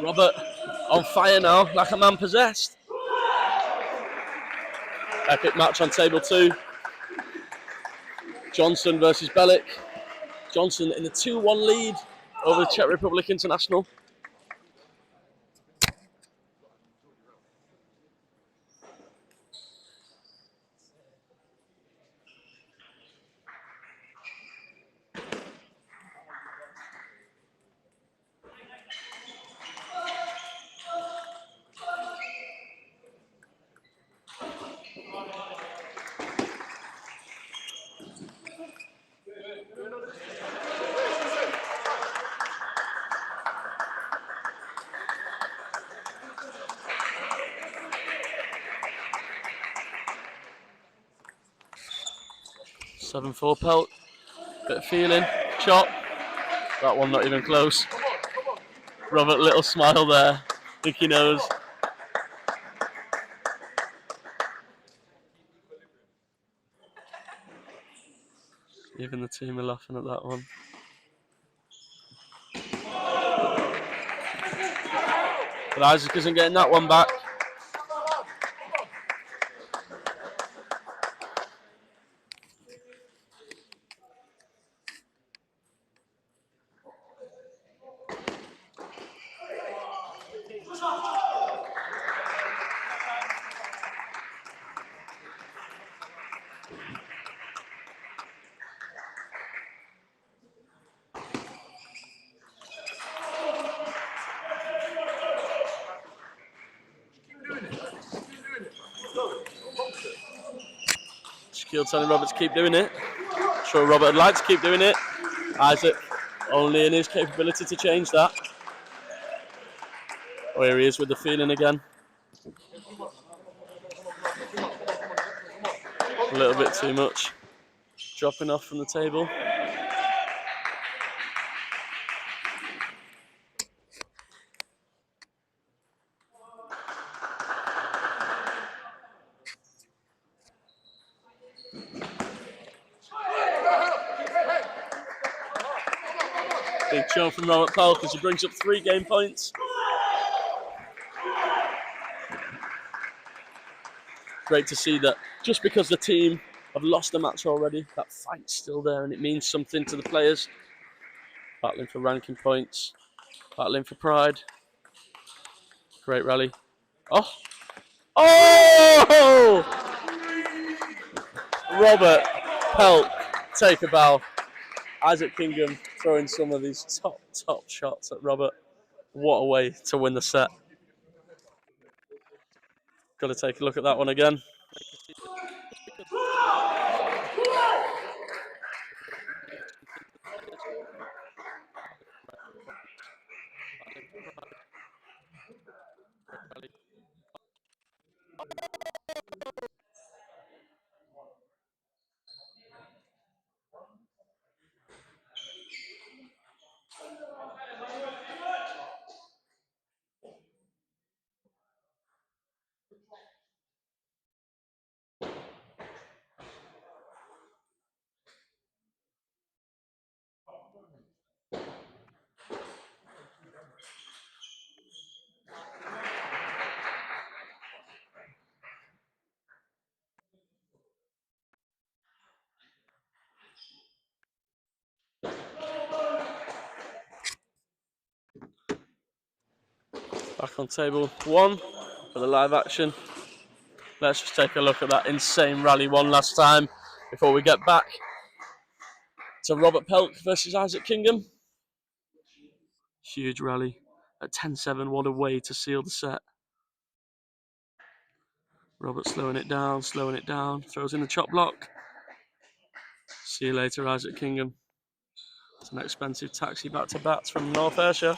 Robert on fire now, like a man possessed. Epic match on table 2. Johnson versus Bellick. Johnson in the 2-1 lead over the Czech Republic international. (7-4) Pelt, bit of feeling, chop, that one not even close. Robert, little smile there, think he knows. Even the team are laughing at that one. But Isaac isn't getting that one back. Shaquille telling Robert to keep doing it. I'm sure Robert would like to keep doing it. Isaac only in his capability to change that. Oh, here he is with the feeling again. A little bit too much. Dropping off from the table. Big show from Robert Pelt because he brings up 3 game points. Great to see that just because the team have lost a match already, that fight's still there and it means something to the players. Battling for ranking points, battling for pride. Great rally. Oh! Oh! Robert Pelt, take a bow. Isaac Kingham throwing some of these top shots at Robert. What a way to win the set. Got to take a look at that one again. Back on table 1 for the live action. Let's just take a look at that insane rally one last time before we get back to Robert Pelt versus Isaac Kingham. Huge rally at 10-7. What a way to seal the set. Robert slowing it down, throws in the chop block. See you later, Isaac Kingham. It's an expensive taxi back to BATTS from North Ayrshire.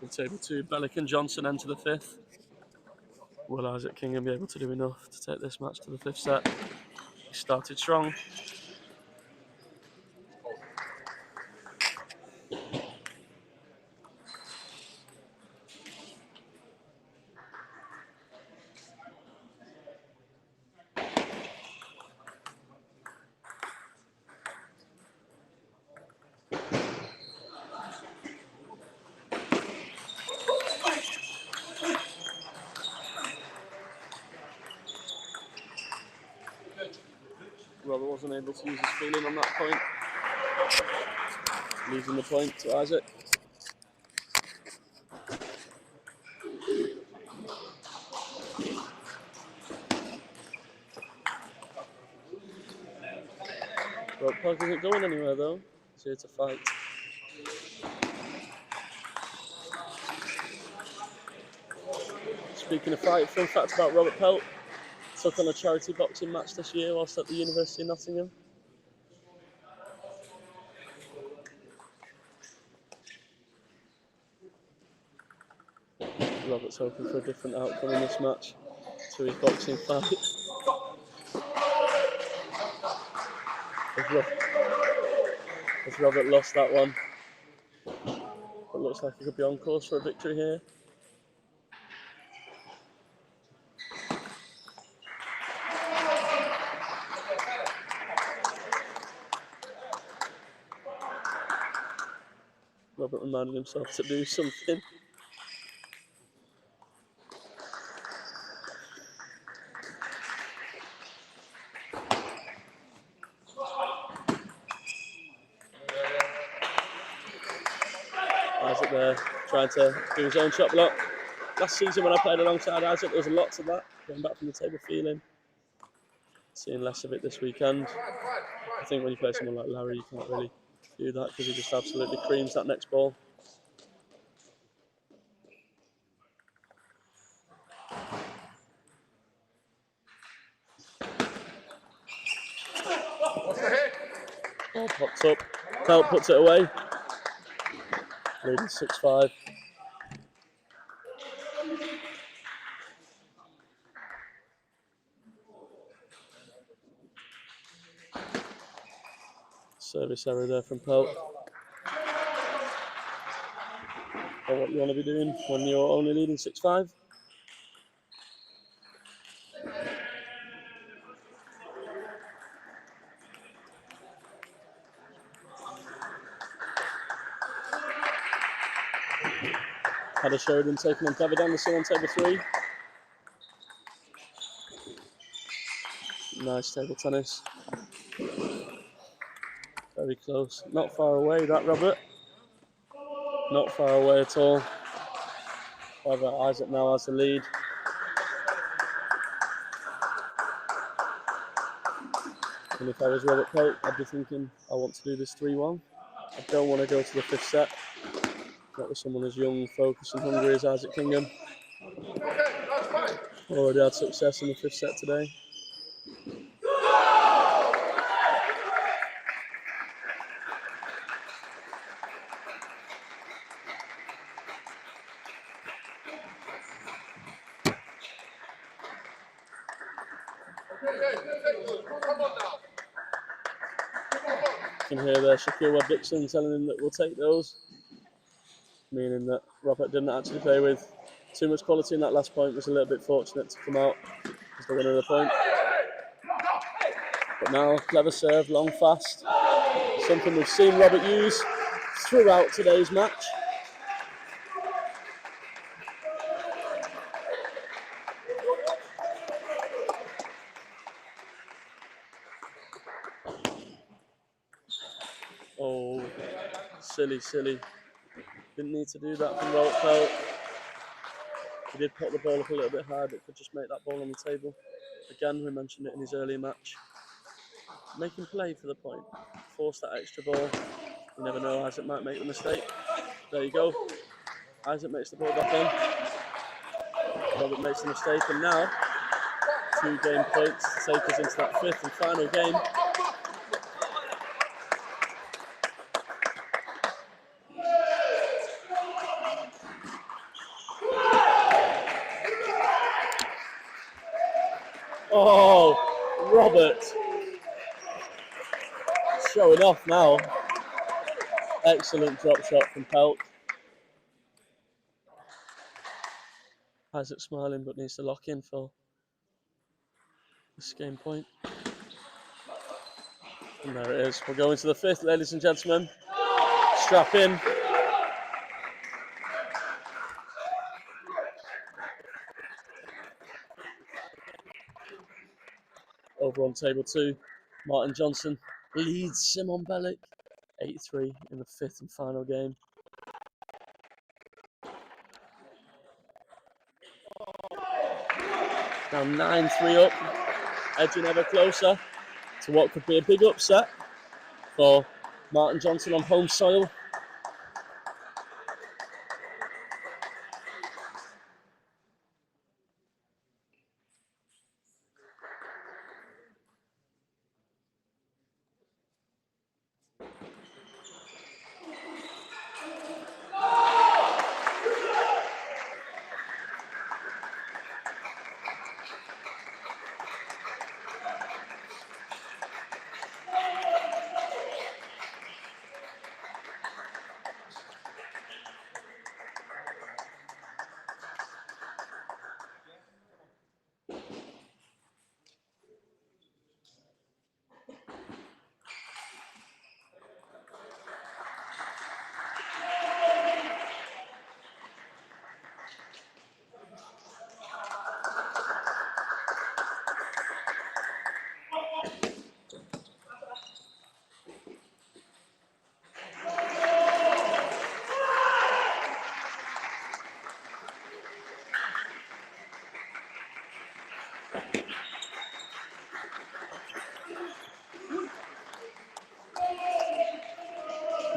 On table 2, Bellick and Johnson enter the 5th. Will Isaac Kingham be able to do enough to take this match to the 5th set? He started strong. Robert wasn't able to use his feeling on that point. Losing the point to Isaac. Robert Pelt isn't going anywhere though. He's here to fight. Speaking of fight, fun fact about Robert Pelt. Took on a charity boxing match this year whilst at the University of Nottingham. Robert's hoping for a different outcome in this match to his boxing fight. As Robert lost that one, but looks like he could be on course for a victory here. Robert reminded himself to do something. Isaac there trying to do his own shot block. Last season when I played alongside Isaac, there was a lot to that. Going back from the table feeling. Seeing less of it this weekend. I think when you play someone like Larry, you can't really do that because he just absolutely creams that next ball. Ball popped up. Pelt puts it away. Leading 6-5. Service error there from Pelt. Or what you want to be doing when you're only leading 6-5. Heather Sheridan taking on David Anderson on table 3. Nice table tennis. Very close. Not far away, that, Robert. Not far away at all. However, Isaac now has the lead. And if I was Robert Pelt, I'd be thinking, I want to do this 3-1. I don't want to go to the 5th set. Not with someone as young, focused and hungry as Isaac Kingham. Already had success in the 5th set today. You can hear there Shaquille Webb-Dixon telling him that we'll take those, meaning that Robert didn't actually play with too much quality in that last point. Was a little bit fortunate to come out as the winner of the point. But now, clever serve, long, fast, something we've seen Robert use throughout today's match. Oh, silly. Didn't need to do that from Robert Pelt. He did put the ball up a little bit high, but could just make that ball on the table. Again, we mentioned it in his earlier match. Make him play for the point. Force that extra ball. You never know, Isaac might make the mistake. There you go. Isaac makes the ball back in. Robert makes the mistake, and now 2 game points to take us into that 5th and final game. Oh, Robert. Showing off now. Excellent drop shot from Pelt. Isaac smiling, but needs to lock in for this game point. And there it is. We're going to the 5th, ladies and gentlemen. Strap in. Over on table 2, Martin Johnson leads Simon Bellick 8-3 in the 5th and final game. Now 9-3 up, edging ever closer to what could be a big upset for Martin Johnson on home soil.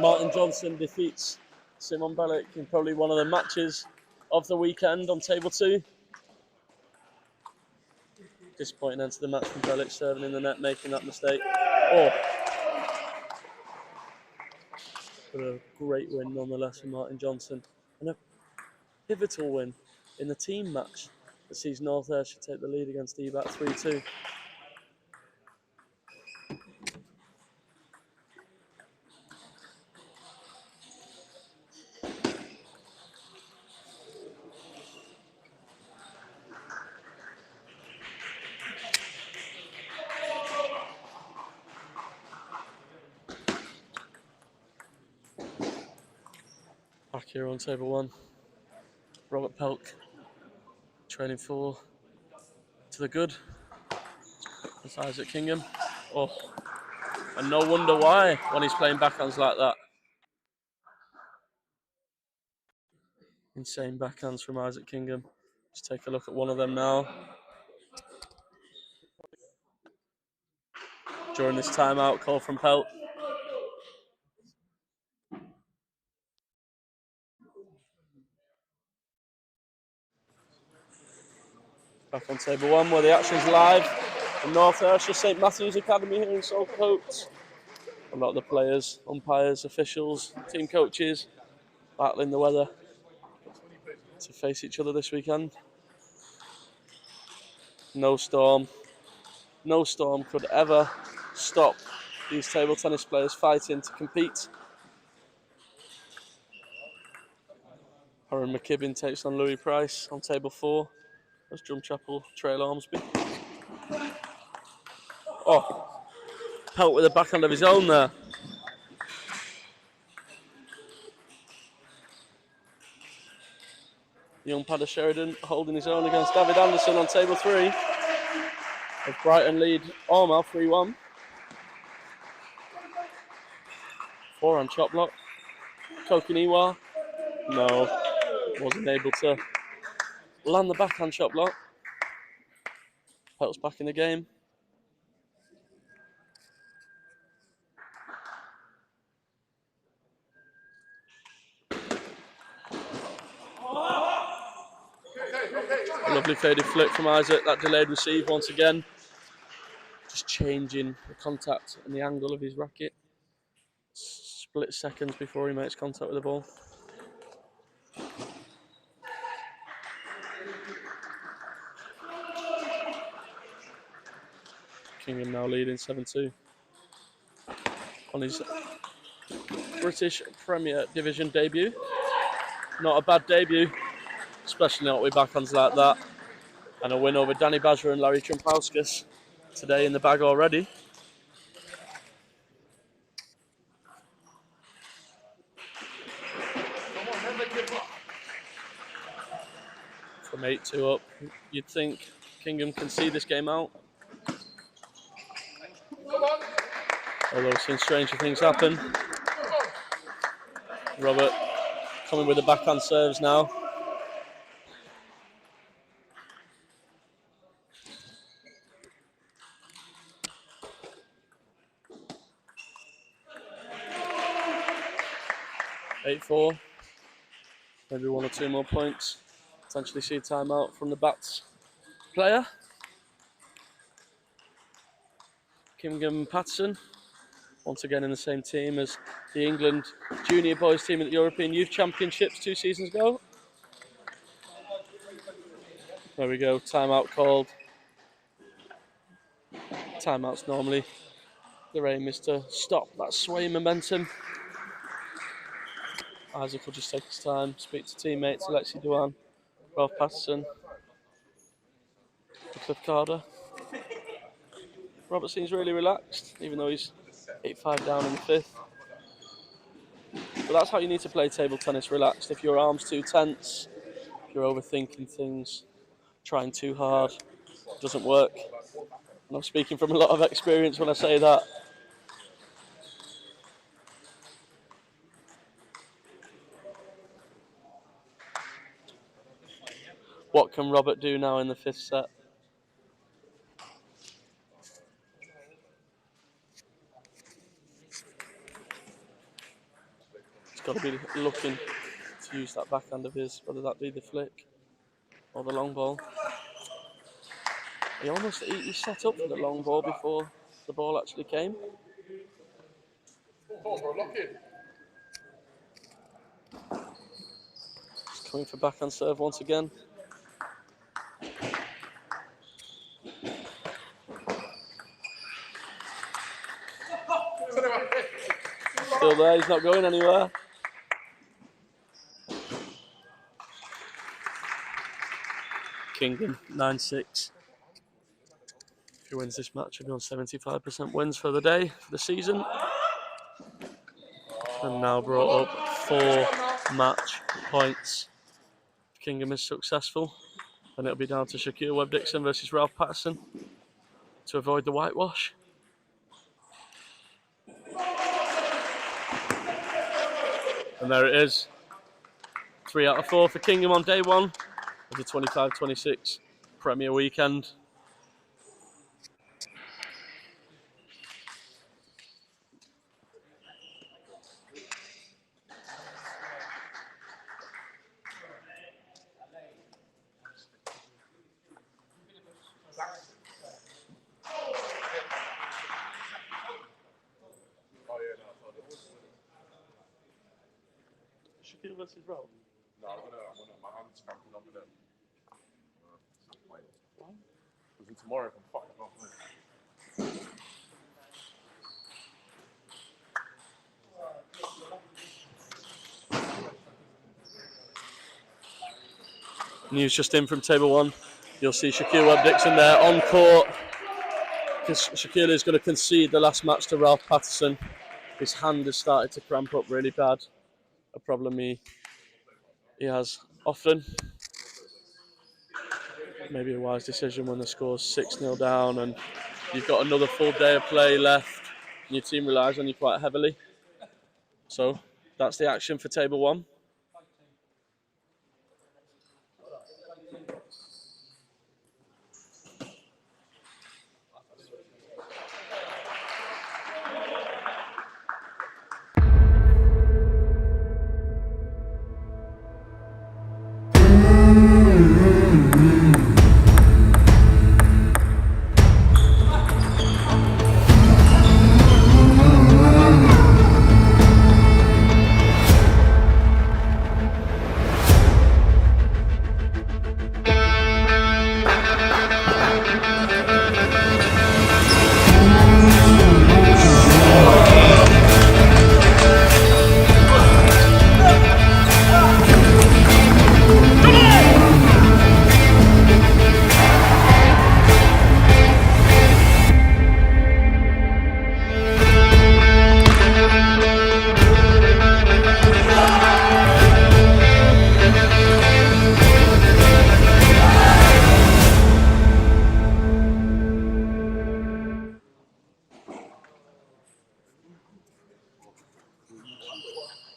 Martin Johnson defeats Simon Bellick in probably one of the matches of the weekend on table 2. Disappointing end to the match from Bellick, serving in the net, making that mistake. Oh, but a great win nonetheless from Martin Johnson, and a pivotal win in the team match that sees North Ayrshire take the lead against EBAT 3-2. Back here on table 1. What Pelt training for to the good. That's Isaac Kingham. Oh, and no wonder why when he's playing backhands like that. Insane backhands from Isaac Kingham. Let's take a look at one of them now. During this timeout call from Pelt. Back on table one where the action's live from North Ayrshire St Matthew's Academy here in Saltcote. A lot of the players, umpires, officials, team coaches battling the weather to face each other this weekend. No storm could ever stop these table tennis players fighting to compete. Aaron McKibbin takes on Louis Price on table 4. That's Drumchapel, Trail Ormsby. Oh, Pelt with a backhand of his own there. Young Padder Sheridan holding his own against David Anderson on table 3. As Brighton lead Ormau 3-1. 4 on chop block. Kokiniwa, no, wasn't able to land the backhand chop block. Pelt's back in the game. A lovely faded flick from Isaac, that delayed receive once again. Just changing the contact and the angle of his racket. Split seconds before he makes contact with the ball. Kingham now leading 7-2. On his British Premier Division debut. Not a bad debut, especially not with backhands like that. And a win over Danny Badger and Larry Trumpauskas today in the bag already. From 8-2 up, you'd think Kingham can see this game out. Although we've seen stranger things happen. Robert coming with the backhand serves now. (8-4). Maybe 1 or 2 more points. Potentially see a timeout from the BATTS player. Kingham and Patterson, once again in the same team as the England junior boys team at the European Youth Championships 2 seasons ago. There we go, timeout called. Timeouts normally, their aim is to stop that swaying momentum. Isaac will just take his time, speak to teammates, Alexi Douin, Ralph Patterson, Cliff Carter. Robert seems really relaxed, even though he's 8-5 down in the 5th. But that's how you need to play table tennis, relaxed. If your arm's too tense, if you're overthinking things, trying too hard, it doesn't work. And I'm speaking from a lot of experience when I say that. What can Robert do now in the 5th set? He's got to be looking to use that backhand of his, whether that be the flick or the long ball. He set up for the long ball before the ball actually came. He's coming for backhand serve once again. Still there, he's not going anywhere. Kingham, 9-6. If he wins this match, he'll be on 75% wins for the day, for the season. And now brought up 4 match points. Kingham is successful, then it'll be down to Shaquille Webb-Dixon versus Ralph Patterson to avoid the whitewash. And there it is. 3 out of 4 for Kingham on day one of the 25-26 Premier weekend. Shaquille versus Ralph? No, I'm gonna my hand's cramping up with it. Because tomorrow I'm fucking off. News just in from table 1. You'll see Shaquille Webb-Dixon there on court. Because Shaquille is going to concede the last match to Ralph Patterson. His hand has started to cramp up really bad. A problem he has often. Maybe a wise decision when the score's 6-0 down and you've got another full day of play left and your team relies on you quite heavily. So that's the action for table 1.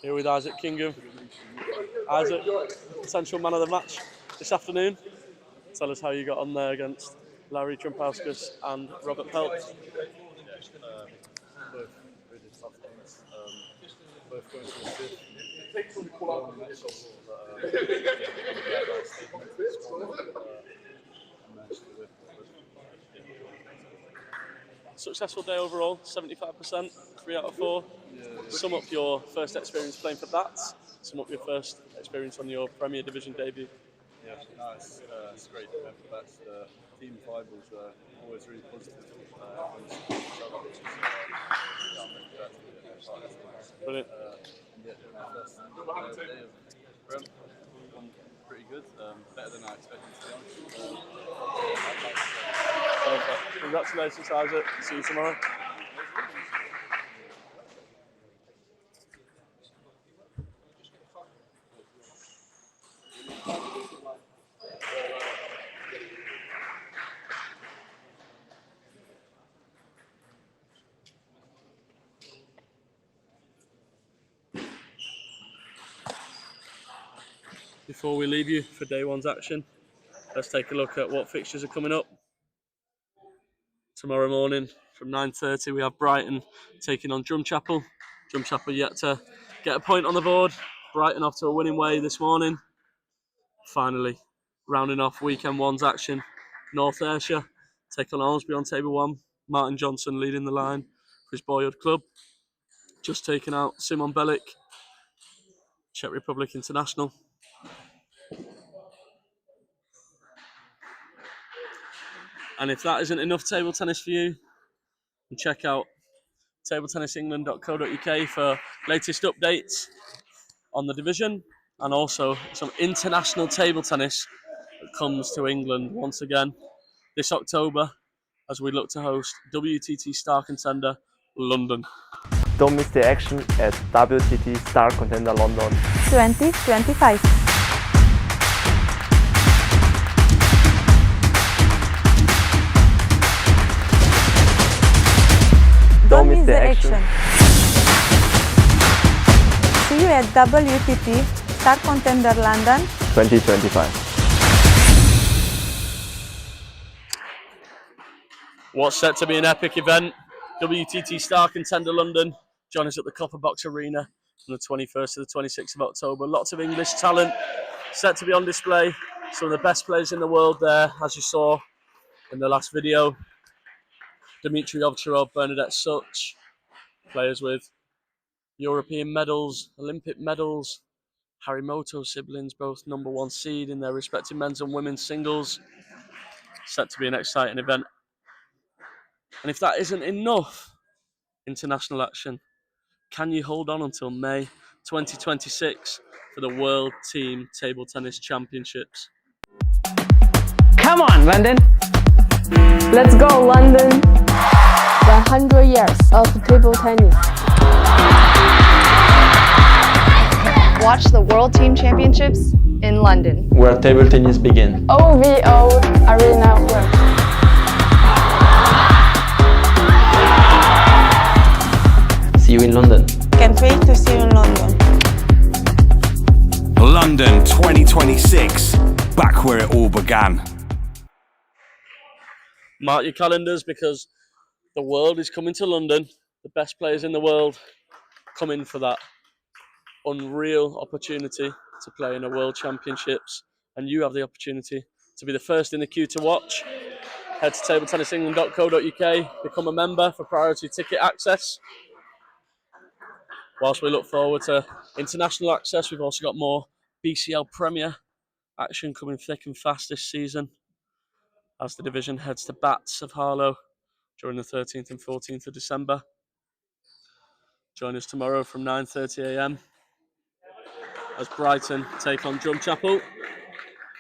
Here with Isaac Kingham. Isaac, potential man of the match this afternoon. Tell us how you got on there against Larry Trumpauskas and Robert Pelt. Both really tough games. Both going to a fifth. Successful day overall, 75%, 3 out of 4. Sum up your first experience playing for BATTS. Sum up your first experience on your Premier Division debut. Yeah, no, it's great to have BATTS. The team vibe was always really positive. Brilliant. Yeah, my first day of Prem, gone pretty good. Better than I expected, to be honest. Perfect. Congratulations, Isaac. See you tomorrow. Before we leave you for day one's action, let's take a look at what fixtures are coming up. Tomorrow morning from 9:30 we have Brighton taking on Drumchapel. Drumchapel yet to get a point on the board. Brighton off to a winning way this morning. Finally, rounding off weekend one's action, North Ayrshire take on Ormsby on table 1. Martin Johnson leading the line for his boyhood club. Just taken out Simon Bellic, Czech Republic international. And if that isn't enough table tennis for you, check out tabletennisengland.co.uk for latest updates on the division and also some international table tennis that comes to England once again this October as we look to host WTT Star Contender London. Don't miss the action at WTT Star Contender London 2025. the action. See you at WTT Star Contender London 2025. What's set to be an epic event, WTT Star Contender London. Join us at the Copper Box Arena from the 21st to the 26th of October. Lots of English talent set to be on display. Some of the best players in the world there, as you saw in the last video. Dmitry Ovcharov, Bernadette Such, players with European medals, Olympic medals. Harimoto siblings, both #1 seed in their respective men's and women's singles. Set to be an exciting event. And if that isn't enough international action, can you hold on until May 2026 for the World Team Table Tennis Championships? Come on, London. Let's go, London! The 100 years of table tennis. Watch the World Team Championships in London. Where table tennis begin. OVO Arena Web. See you in London. Can't wait to see you in London. London 2026, back where it all began. Mark your calendars, because the world is coming to London. The best players in the world coming for that unreal opportunity to play in a World Championships, and you have the opportunity to be the first in the queue to watch. Head to tabletennisengland.co.uk, become a member for priority ticket access. Whilst we look forward to international access, we've also got more BCL Premier action coming thick and fast this season as the division heads to BATTS of Harlow during the 13th and 14th of December. Join us tomorrow from 9:30 AM as Brighton take on Drumchapel.